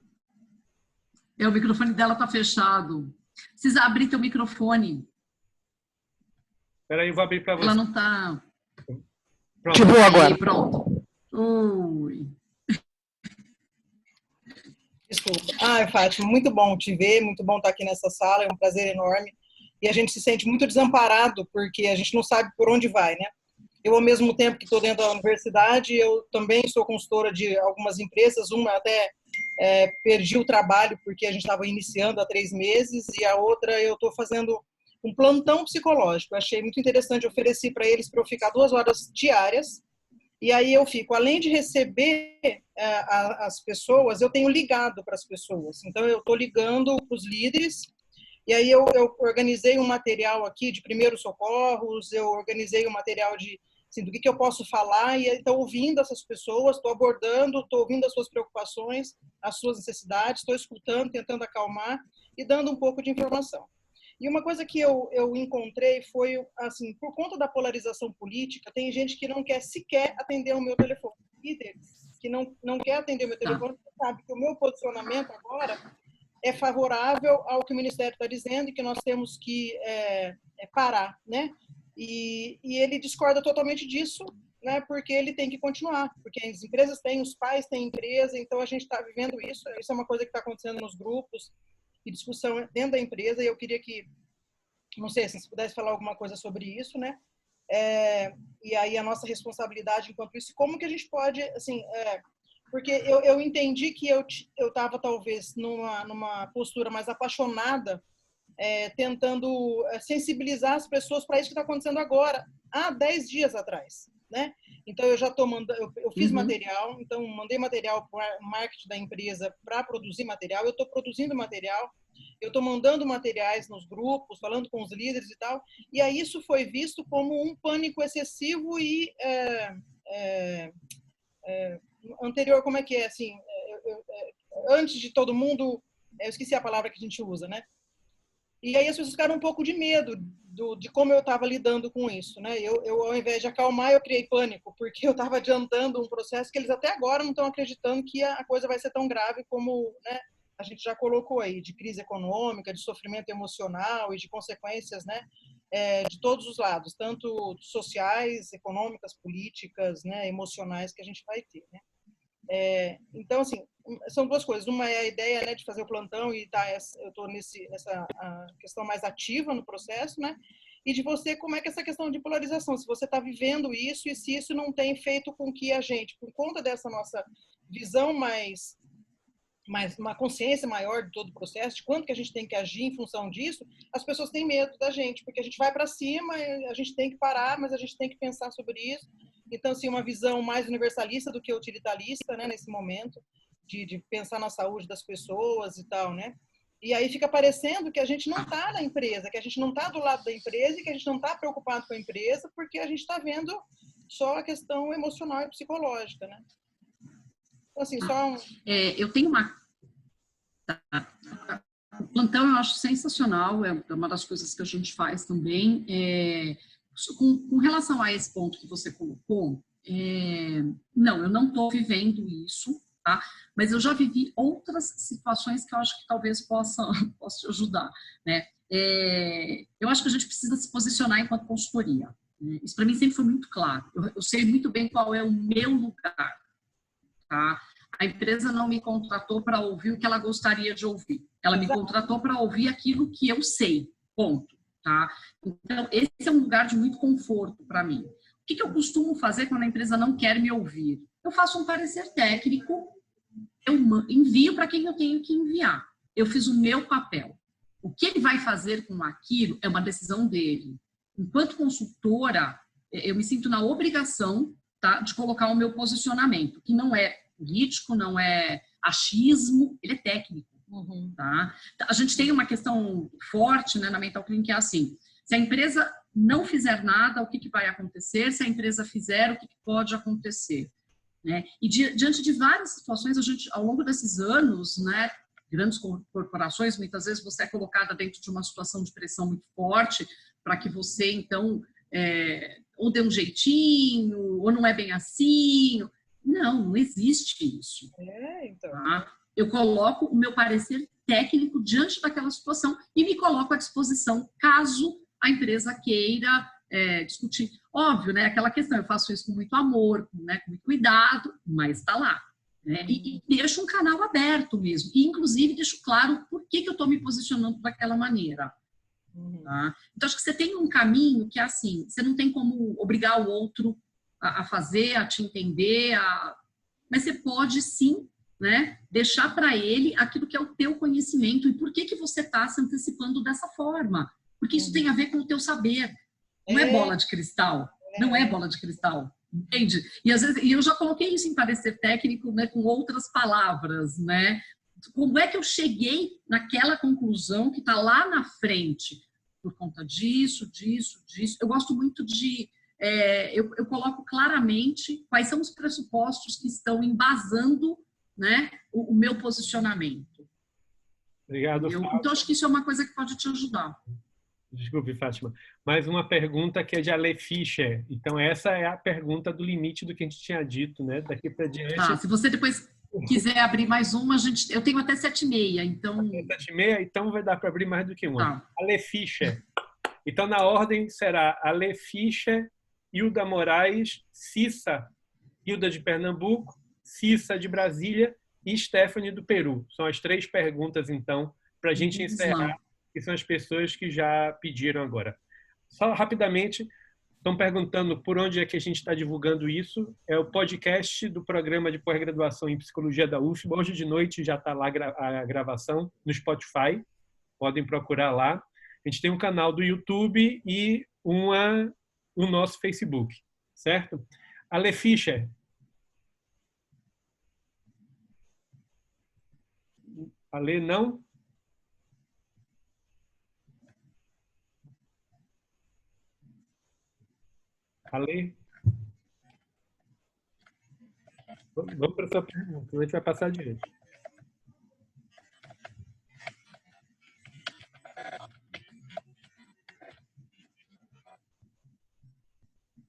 O microfone dela está fechado. Precisa abrir teu microfone. Espera aí, eu vou abrir para você. Ela não está... Pronto. Tipo agora. Pronto. Oi. Desculpa. Fátima, muito bom te ver, muito bom estar aqui nessa sala, é um prazer enorme. E a gente se sente muito desamparado, porque a gente não sabe por onde vai, né? Eu, ao mesmo tempo que estou dentro da universidade, eu também sou consultora de algumas empresas, uma até perdi o trabalho porque a gente estava iniciando há 3 meses, e a outra eu estou fazendo um plantão psicológico. Eu achei muito interessante, ofereci para eles para eu ficar 2 horas diárias, e aí eu fico, além de receber as pessoas, eu tenho ligado para as pessoas. Então, eu estou ligando para os líderes, e aí eu organizei um material aqui de primeiros socorros, eu organizei um material assim, do que eu posso falar, e estou ouvindo essas pessoas, estou abordando, estou ouvindo as suas preocupações, as suas necessidades, estou escutando, tentando acalmar e dando um pouco de informação. E uma coisa que eu encontrei foi, assim, por conta da polarização política, tem gente que não quer sequer atender o meu telefone, líderes que não quer atender o meu telefone, sabe que o meu posicionamento agora é favorável ao que o Ministério está dizendo e que nós temos que parar, né? E ele discorda totalmente disso, né? Porque ele tem que continuar, porque as empresas têm, os pais têm empresa, então a gente está vivendo isso. Isso é uma coisa que está acontecendo nos grupos e discussão dentro da empresa, e eu queria que, não sei se você pudesse falar alguma coisa sobre isso, né? E aí a nossa responsabilidade enquanto isso, como que a gente pode, assim, porque eu entendi que eu estava talvez numa postura mais apaixonada, tentando sensibilizar as pessoas para isso que está acontecendo agora, há 10 dias atrás, né? Então eu já estou mandando, eu fiz material, então mandei material para o marketing da empresa para produzir material, eu estou produzindo material, eu estou mandando materiais nos grupos, falando com os líderes e tal, e aí isso foi visto como um pânico excessivo e anterior, como é que é, assim, antes de todo mundo, eu esqueci a palavra que a gente usa, né? E aí as pessoas ficaram um pouco de medo de como eu estava lidando com isso, né? Eu, ao invés de acalmar, eu criei pânico, porque eu estava adiantando um processo que eles até agora não estão acreditando que a coisa vai ser tão grave como, né, a gente já colocou aí, de crise econômica, de sofrimento emocional e de consequências, né, de todos os lados, tanto sociais, econômicas, políticas, né, emocionais que a gente vai ter, né? Então, assim, são 2 coisas. Uma é a ideia, né, de fazer o plantão e eu estou nessa questão mais ativa no processo, né? E de você, como é que essa questão de polarização, se você está vivendo isso e se isso não tem feito com que a gente, por conta dessa nossa visão mais uma consciência maior de todo o processo, de quanto que a gente tem que agir em função disso, as pessoas têm medo da gente, porque a gente vai para cima, a gente tem que parar, mas a gente tem que pensar sobre isso. Então, assim, uma visão mais universalista do que utilitarista, né, nesse momento, de pensar na saúde das pessoas e tal, né? E aí fica parecendo que a gente não está na empresa, que a gente não está do lado da empresa e que a gente não está preocupado com a empresa, porque a gente está vendo só a questão emocional e psicológica, né? Então, assim, só um... Eu tenho uma... O plantão eu acho sensacional, é uma das coisas que a gente faz também. Com relação a esse ponto que você colocou, não, eu não estou vivendo isso, tá? Mas eu já vivi outras situações que eu acho que talvez possa te ajudar, né? Eu acho que a gente precisa se posicionar enquanto consultoria. Né? Isso para mim sempre foi muito claro. Eu sei muito bem qual é o meu lugar, tá? A empresa não me contratou para ouvir o que ela gostaria de ouvir. Ela me contratou para ouvir aquilo que eu sei, ponto, tá? Então, esse é um lugar de muito conforto para mim. O que eu costumo fazer quando a empresa não quer me ouvir? Eu faço um parecer técnico, eu envio para quem eu tenho que enviar. Eu fiz o meu papel. O que ele vai fazer com aquilo é uma decisão dele. Enquanto consultora, eu me sinto na obrigação, tá, de colocar o meu posicionamento, que não é político, não é achismo, ele é técnico. Tá? A gente tem uma questão forte, né, na Mental Clean, que é assim, se a empresa não fizer nada, o que vai acontecer? Se a empresa fizer, o que pode acontecer? Né? E diante de várias situações, a gente, ao longo desses anos, né, grandes corporações, muitas vezes você é colocada dentro de uma situação de pressão muito forte para que você, então, ou dê um jeitinho, ou não é bem assim. Não existe isso. Então. Tá? Eu coloco o meu parecer técnico diante daquela situação e me coloco à disposição caso a empresa queira discutir. Óbvio, né? Aquela questão, eu faço isso com muito amor, né, com muito cuidado, mas está lá. Né? E deixo um canal aberto mesmo. E, inclusive, deixo claro por que eu estou me posicionando daquela maneira. Tá? Então, acho que você tem um caminho que é assim, você não tem como obrigar o outro a fazer, a te entender, mas você pode sim, né, deixar para ele aquilo que é o teu conhecimento e por que você está se antecipando dessa forma. Porque isso tem a ver com o teu saber. Não é bola de cristal. Não é bola de cristal. Entende? E às vezes, e eu já coloquei isso em parecer técnico, né, com outras palavras, né? Como é que eu cheguei naquela conclusão que está lá na frente? Por conta disso. Eu gosto muito de... eu coloco claramente quais são os pressupostos que estão embasando, né, o meu posicionamento. Obrigado, Fátima. Então, acho que isso é uma coisa que pode te ajudar. Desculpe, Fátima. Mais uma pergunta que é de Ale Fischer. Então, essa é a pergunta do limite do que a gente tinha dito, né? Daqui para diante... Tá, se você depois quiser abrir mais uma, eu tenho até 7h30, então... Até 7h30, então vai dar para abrir mais do que uma. Tá. Ale Fischer. Então, na ordem será Ale Fischer, Hilda Moraes, Cissa, Hilda de Pernambuco, Cissa de Brasília e Stephanie do Peru. São as 3 perguntas, então, para a gente encerrar, que são as pessoas que já pediram agora. Só rapidamente, estão perguntando por onde é que a gente está divulgando isso. É o podcast do programa de pós-graduação em Psicologia da UFBA. Hoje de noite já está lá a gravação no Spotify. Podem procurar lá. A gente tem um canal do YouTube e o nosso Facebook, certo? Ale Fischer. Ale, não? Ale? Vamos para a sua pergunta, a gente vai passar adiante.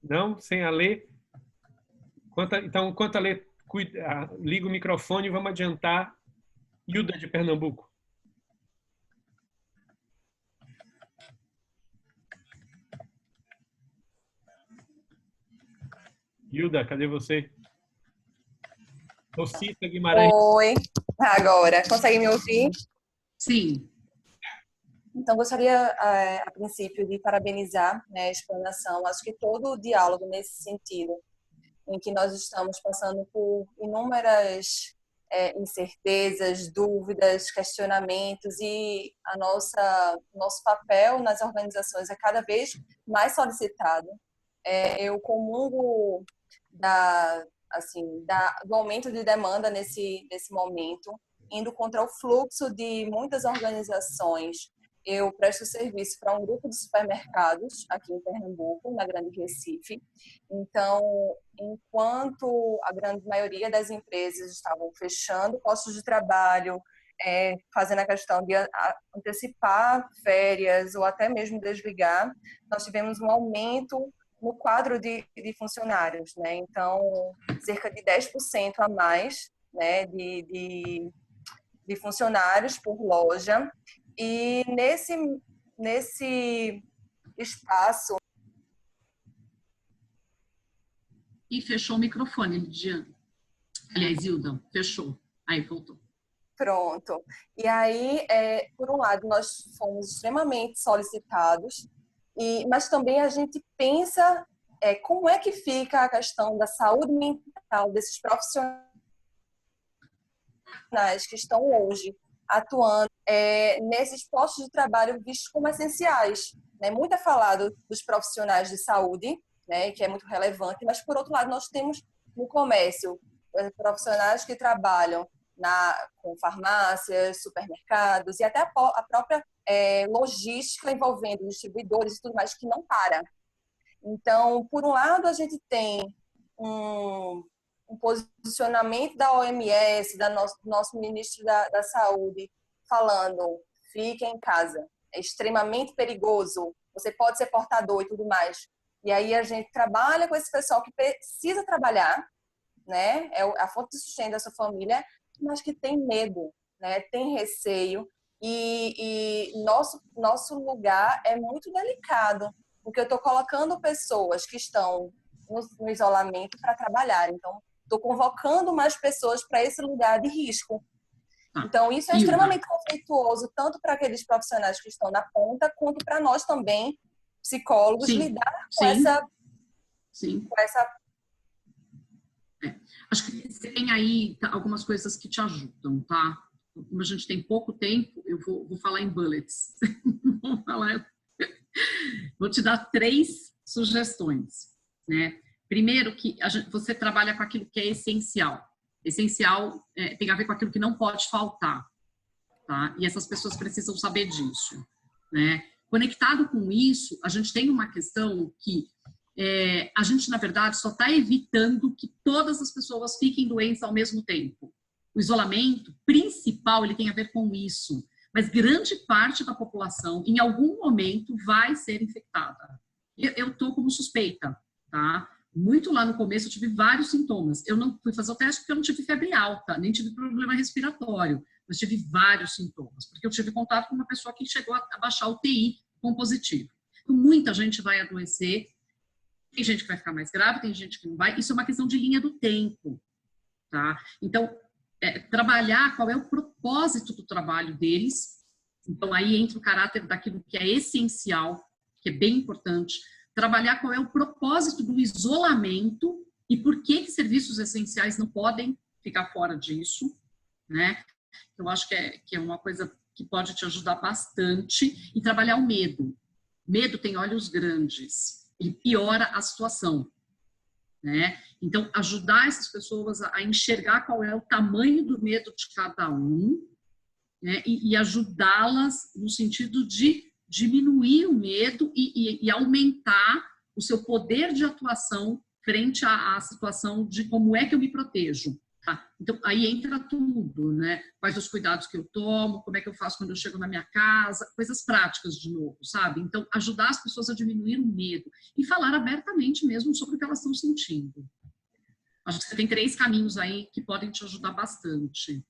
Não? Sem a Lê? Então, enquanto a Lê liga o microfone, vamos adiantar. Hilda de Pernambuco. Hilda, cadê você? Cissa Guimarães. Oi, agora. Consegue me ouvir? Sim. Então, gostaria, a princípio, de parabenizar, né, a explanação. Acho que todo o diálogo nesse sentido, em que nós estamos passando por inúmeras incertezas, dúvidas, questionamentos, e nosso papel nas organizações é cada vez mais solicitado. Eu comungo assim, do aumento de demanda nesse momento, indo contra o fluxo de muitas organizações. Eu presto serviço para um grupo de supermercados aqui em Pernambuco, na Grande Recife. Então, enquanto a grande maioria das empresas estavam fechando postos de trabalho, fazendo a questão de antecipar férias ou até mesmo desligar, nós tivemos um aumento no quadro de funcionários, né? Então, cerca de 10% a mais, né, de funcionários por loja. E nesse espaço... E fechou o microfone, Lidiane. Aliás, Hilda, fechou. Aí, voltou. Pronto. E aí, por um lado, nós fomos extremamente solicitados, mas também a gente pensa como é que fica a questão da saúde mental desses profissionais que estão hoje atuando nesses postos de trabalho vistos como essenciais, né? Muito é falado dos profissionais de saúde, né, que é muito relevante, mas, por outro lado, nós temos no comércio profissionais que trabalham com farmácias, supermercados e até a própria logística envolvendo distribuidores e tudo mais, que não para. Então, por um lado, a gente tem um posicionamento da OMS, do nosso ministro da Saúde, falando, fique em casa, é extremamente perigoso, você pode ser portador e tudo mais. E aí a gente trabalha com esse pessoal que precisa trabalhar, né? É a fonte de sustento da sua família, mas que tem medo, né? Tem receio. E nosso lugar é muito delicado, porque eu estou colocando pessoas que estão no isolamento para trabalhar. Então, estou convocando mais pessoas para esse lugar de risco. Então, isso é extremamente conflituoso, tanto para aqueles profissionais que estão na ponta, quanto para nós também, psicólogos, lidar com essa... Acho que você tem aí algumas coisas que te ajudam, tá? Como a gente tem pouco tempo, eu vou falar em bullets. Vou te dar 3 sugestões, né? Primeiro, que você trabalha com aquilo que é essencial. Essencial tem a ver com aquilo que não pode faltar, tá? E essas pessoas precisam saber disso, né? Conectado com isso, a gente tem uma questão que a gente, na verdade, só está evitando que todas as pessoas fiquem doentes ao mesmo tempo. O isolamento principal, ele tem a ver com isso. Mas grande parte da população, em algum momento, vai ser infectada. Eu estou como suspeita, tá? Muito lá no começo eu tive vários sintomas. Eu não fui fazer o teste porque eu não tive febre alta, nem tive problema respiratório, mas tive vários sintomas, porque eu tive contato com uma pessoa que chegou a baixar o TI com positivo. Então, muita gente vai adoecer, tem gente que vai ficar mais grave, tem gente que não vai. Isso é uma questão de linha do tempo, tá? Então, trabalhar qual é o propósito do trabalho deles. Então, aí entra o caráter daquilo que é essencial, que é bem importante. Trabalhar qual é o propósito do isolamento e por que serviços essenciais não podem ficar fora disso, né? Eu acho que é uma coisa que pode te ajudar bastante. E trabalhar o medo. Medo tem olhos grandes. Ele piora a situação, né? Então, ajudar essas pessoas a enxergar qual é o tamanho do medo de cada um, né? E ajudá-las no sentido de diminuir o medo e aumentar o seu poder de atuação frente à situação de como é que eu me protejo. Tá? Então, aí entra tudo, né? Quais os cuidados que eu tomo, como é que eu faço quando eu chego na minha casa, coisas práticas de novo, sabe? Então, ajudar as pessoas a diminuir o medo e falar abertamente mesmo sobre o que elas estão sentindo. Acho que você tem 3 caminhos aí que podem te ajudar bastante.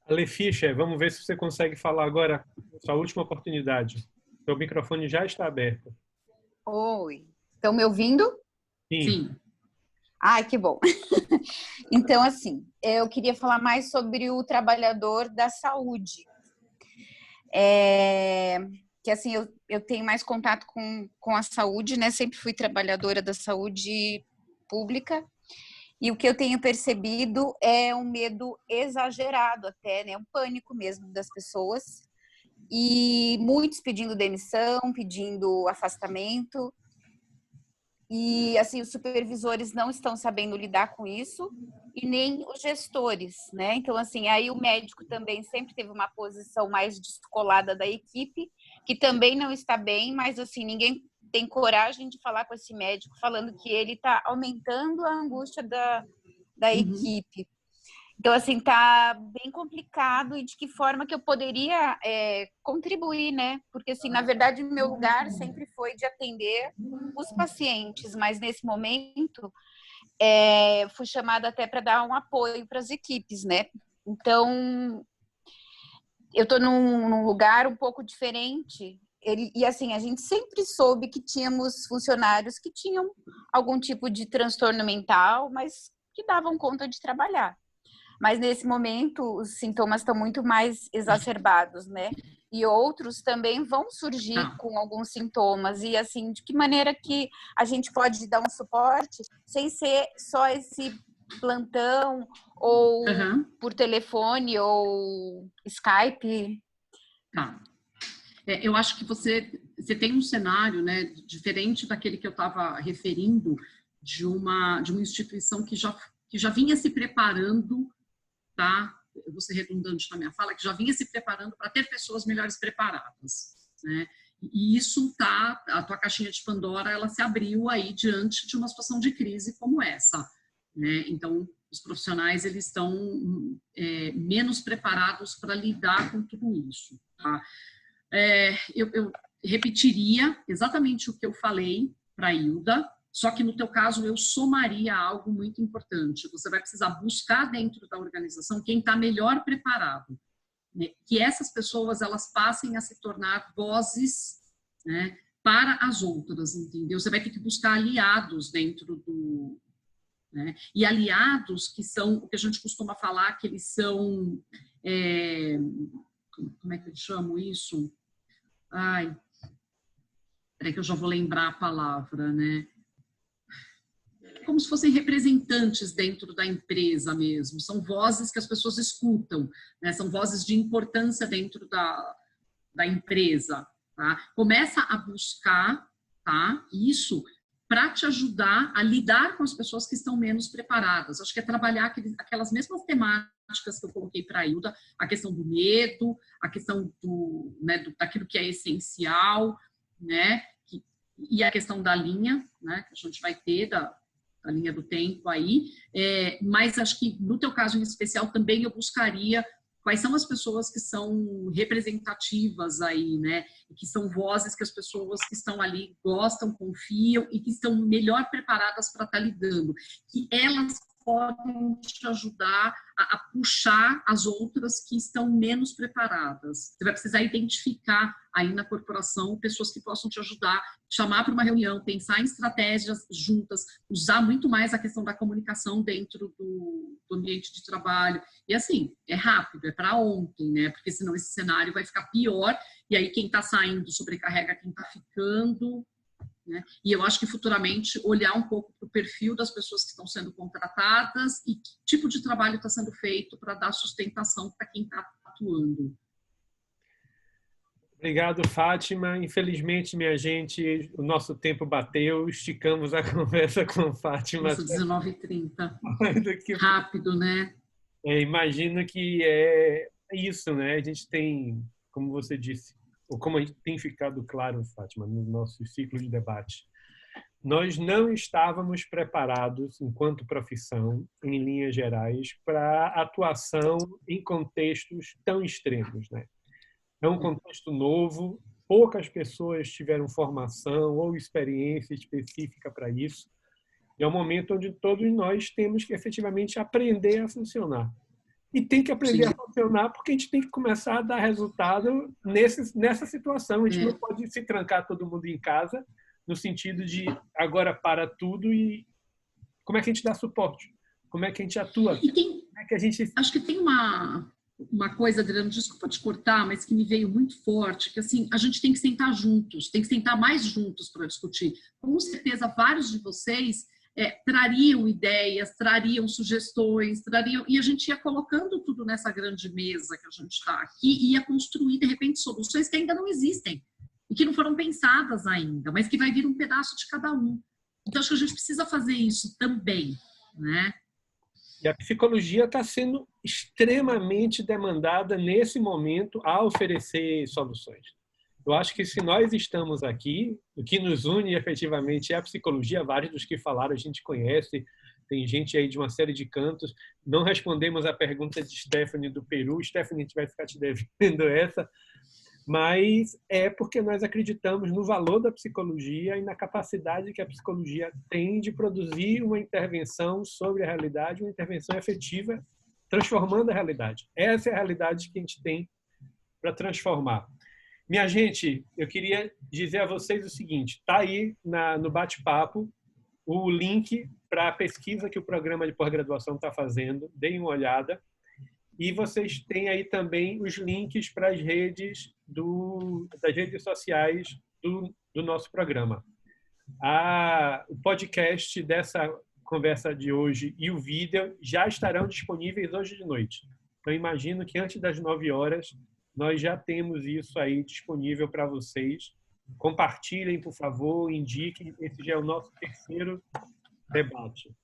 Ale Fischer, vamos ver se você consegue falar agora, sua última oportunidade. Seu microfone já está aberto. Oi, estão me ouvindo? Sim. Ai, que bom. Então, assim, eu queria falar mais sobre o trabalhador da saúde. Que, assim, eu tenho mais contato com a saúde, né? Sempre fui trabalhadora da saúde pública. E o que eu tenho percebido é um medo exagerado até, né? Um pânico mesmo das pessoas. E muitos pedindo demissão, pedindo afastamento. E, assim, os supervisores não estão sabendo lidar com isso e nem os gestores, né? Então, assim, aí o médico também sempre teve uma posição mais descolada da equipe, que também não está bem, mas, assim, ninguém tem coragem de falar com esse médico, falando que ele está aumentando a angústia da equipe. Então, assim, tá bem complicado e de que forma que eu poderia contribuir, né? Porque, assim, na verdade, o meu lugar sempre foi de atender os pacientes, mas nesse momento fui chamada até para dar um apoio para as equipes, né? Então, eu estou num lugar um pouco diferente. E, assim, a gente sempre soube que tínhamos funcionários que tinham algum tipo de transtorno mental, mas que davam conta de trabalhar. Mas nesse momento os sintomas estão muito mais exacerbados, né? E outros também vão surgir com alguns sintomas. E assim, de que maneira que a gente pode dar um suporte sem ser só esse plantão ou por telefone ou Skype? Tá. Eu acho que você tem um cenário, né, diferente daquele que eu estava referindo, de uma instituição que já vinha se preparando, tá? Eu vou ser redundante na minha fala, que já vinha se preparando para ter pessoas melhores preparadas, né? E isso a tua caixinha de Pandora, ela se abriu aí diante de uma situação de crise como essa, né? Então, os profissionais, eles estão menos preparados para lidar com tudo isso, tá? Eu repetiria exatamente o que eu falei para a Hilda, só que no teu caso eu somaria algo muito importante. Você vai precisar buscar dentro da organização quem está melhor preparado, né? Que essas pessoas elas passem a se tornar vozes, né, para as outras, entendeu? Você vai ter que buscar aliados dentro do... né? E aliados que são o que a gente costuma falar, que eles são... como é que eu chamo isso? Peraí que eu já vou lembrar a palavra, né? Como se fossem representantes dentro da empresa mesmo, são vozes que as pessoas escutam, né? São vozes de importância dentro da empresa, tá? Começa a buscar, tá, isso para te ajudar a lidar com as pessoas que estão menos preparadas. Acho que é trabalhar aquelas mesmas temáticas que eu coloquei para a Hilda, a questão do medo, a questão daquilo que é essencial, né? E a questão da linha, né, que a gente vai ter, da linha do tempo aí, mas acho que no teu caso em especial também eu buscaria quais são as pessoas que são representativas aí, né, e que são vozes que as pessoas que estão ali gostam, confiam e que estão melhor preparadas para estar lidando, que elas podem te ajudar a puxar as outras que estão menos preparadas. Você vai precisar identificar aí na corporação pessoas que possam te ajudar, chamar para uma reunião, pensar em estratégias juntas, usar muito mais a questão da comunicação dentro do ambiente de trabalho. E assim, é rápido, é para ontem, né? Porque senão esse cenário vai ficar pior e aí quem está saindo sobrecarrega quem está ficando, né? E eu acho que futuramente olhar um pouco para o perfil das pessoas que estão sendo contratadas e que tipo de trabalho está sendo feito para dar sustentação para quem está atuando. Obrigado, Fátima. Infelizmente, minha gente, o nosso tempo bateu, esticamos a conversa com Fátima. Nossa, 19h30. Rápido, né? Imagino que é isso, né? A gente tem, como você disse, ou como a gente tem ficado claro, Fátima, no nosso ciclo de debate, nós não estávamos preparados, enquanto profissão, em linhas gerais, para atuação em contextos tão extremos, né? É um contexto novo, poucas pessoas tiveram formação ou experiência específica para isso, e é um momento onde todos nós temos que efetivamente aprender a funcionar. E tem que aprender a funcionar porque a gente tem que começar a dar resultado nessa situação. A gente não pode se trancar todo mundo em casa no sentido de agora para tudo e como é que a gente dá suporte? Como é que a gente atua? Como é que a gente... Acho que tem uma coisa, Adriano, desculpa te cortar, mas que me veio muito forte, que assim, a gente tem que sentar juntos, tem que sentar mais juntos para discutir. Com certeza, vários de vocês trariam ideias, trariam sugestões, e a gente ia colocando tudo nessa grande mesa que a gente está aqui e ia construir, de repente, soluções que ainda não existem e que não foram pensadas ainda, mas que vai vir um pedaço de cada um. Então, acho que a gente precisa fazer isso também, né? E a psicologia está sendo extremamente demandada nesse momento a oferecer soluções. Eu acho que se nós estamos aqui, o que nos une efetivamente é a psicologia. Vários dos que falaram a gente conhece, tem gente aí de uma série de cantos. Não respondemos a pergunta de Stephanie do Peru. Stephanie, a gente vai ficar te devendo essa. Mas é porque nós acreditamos no valor da psicologia e na capacidade que a psicologia tem de produzir uma intervenção sobre a realidade, uma intervenção efetiva, transformando a realidade. Essa é a realidade que a gente tem para transformar. Minha gente, eu queria dizer a vocês o seguinte, está aí no bate-papo o link para a pesquisa que o programa de pós-graduação está fazendo, deem uma olhada. E vocês têm aí também os links para as redes das redes sociais do nosso programa. O podcast dessa conversa de hoje e o vídeo já estarão disponíveis hoje de noite. Então, imagino que antes das 9 horas nós já temos isso aí disponível para vocês. Compartilhem, por favor, indiquem. Esse já é o nosso terceiro debate.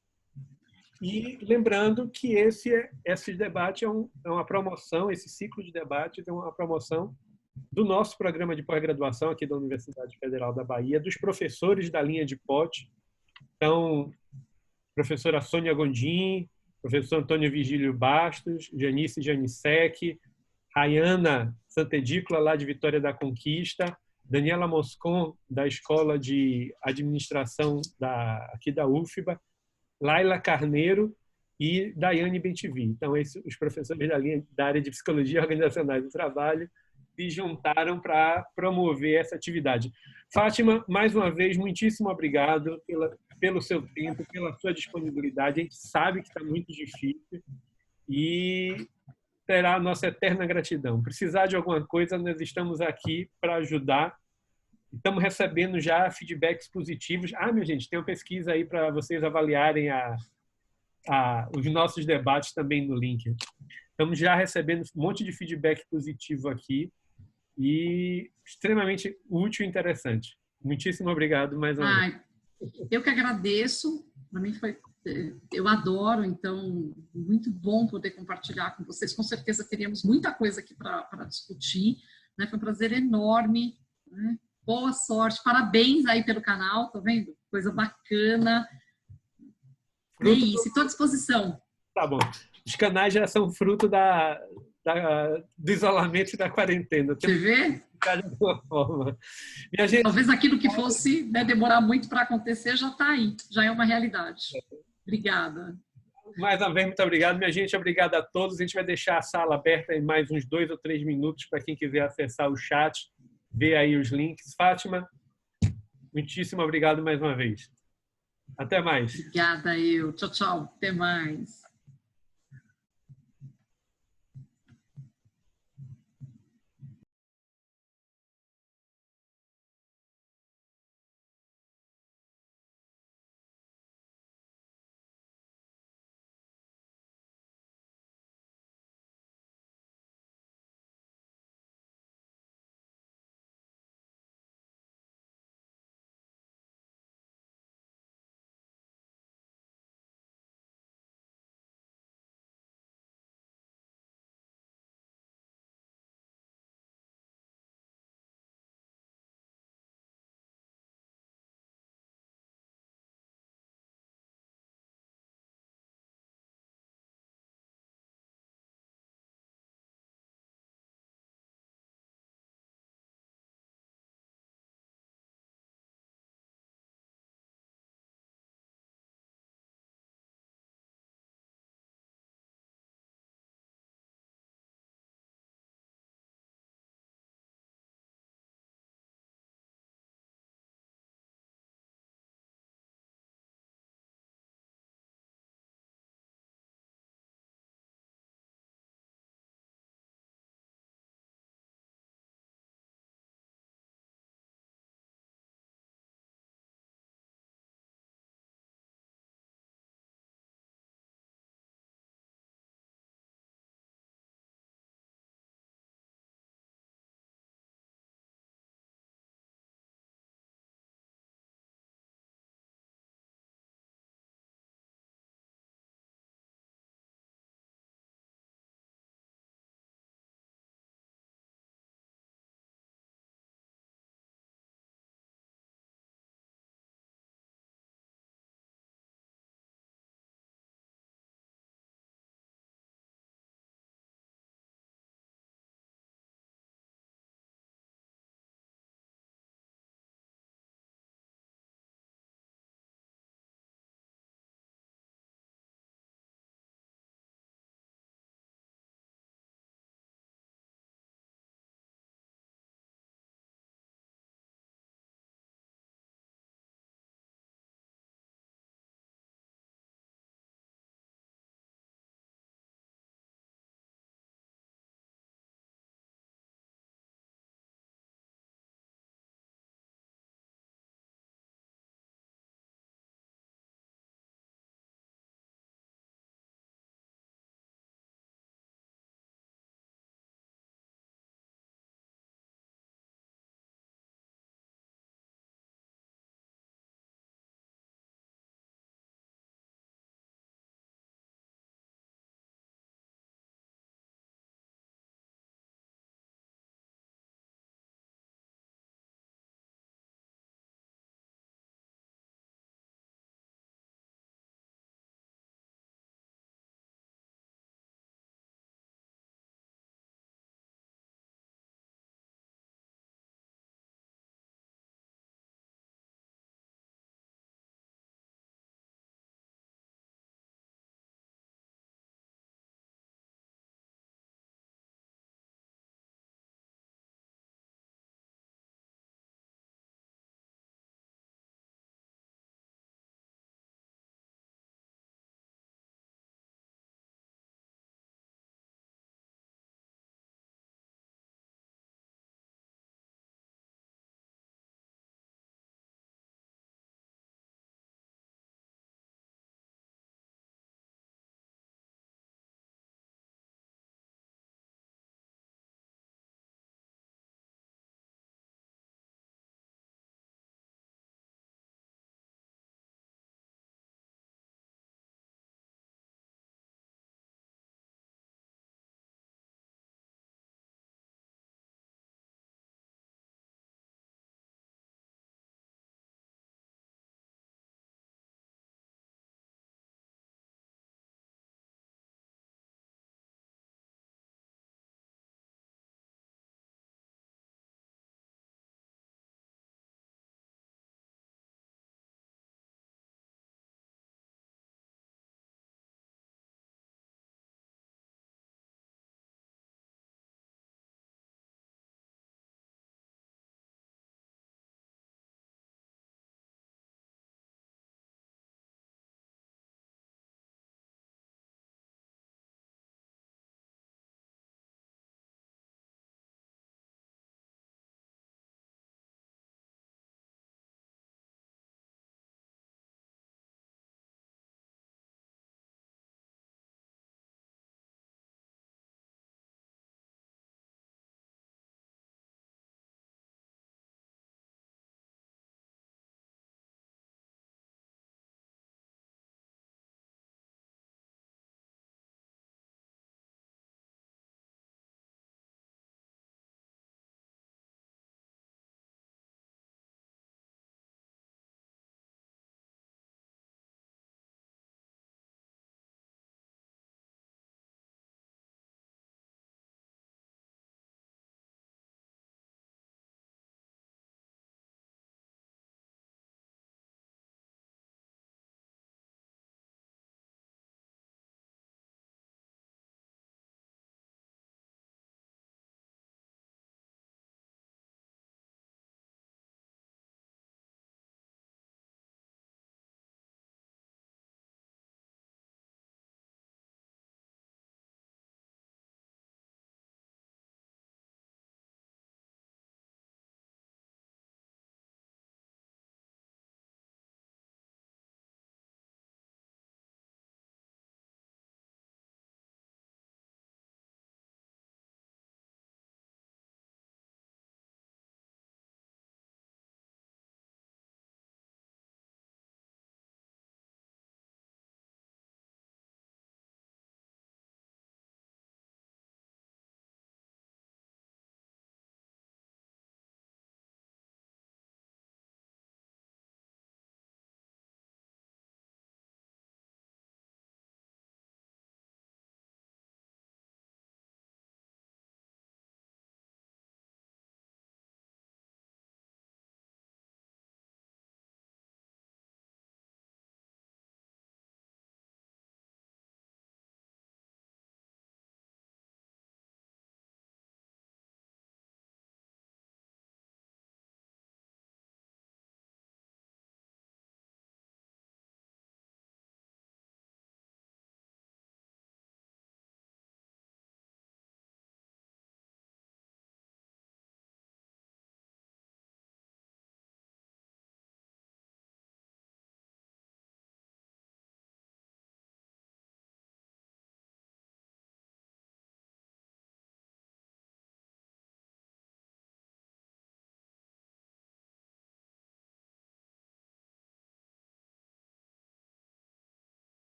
E lembrando que esse debate é uma promoção, esse ciclo de debates é uma promoção do nosso programa de pós-graduação aqui da Universidade Federal da Bahia, dos professores da linha de POT. Então, professora Sônia Gondim, professor Antônio Virgílio Bastos, Janice Janisek, Rayana Santedícola, lá de Vitória da Conquista, Daniela Moscon, da Escola de Administração aqui da UFBA, Laila Carneiro e Daiane Bentivi. Então, os professores da área de Psicologia Organizacional do Trabalho se juntaram para promover essa atividade. Fátima, mais uma vez, muitíssimo obrigado pelo seu tempo, pela sua disponibilidade. A gente sabe que está muito difícil e terá a nossa eterna gratidão. Precisar de alguma coisa, nós estamos aqui para ajudar. Estamos recebendo já feedbacks positivos. Minha gente, tem uma pesquisa aí para vocês avaliarem os nossos debates também no link. Estamos já recebendo um monte de feedback positivo aqui e extremamente útil e interessante. Muitíssimo obrigado mais uma vez. Eu que agradeço. Para mim eu adoro, então, muito bom poder compartilhar com vocês. Com certeza teríamos muita coisa aqui para discutir, né? Foi um prazer enorme, né? Boa sorte, parabéns aí pelo canal, tá vendo? Coisa bacana. É isso, estou à disposição. Tá bom. Os canais já são fruto do isolamento e da quarentena. Você vê? De alguma forma. Minha gente... Talvez aquilo que fosse, né, demorar muito para acontecer já está aí, já é uma realidade. Obrigada. Mais uma vez, muito obrigado. Minha gente, obrigado a todos. A gente vai deixar a sala aberta em mais uns 2 ou 3 minutos para quem quiser acessar o chat, ver aí os links. Fátima, muitíssimo obrigado mais uma vez. Até mais. Obrigada, eu. Tchau, tchau. Até mais.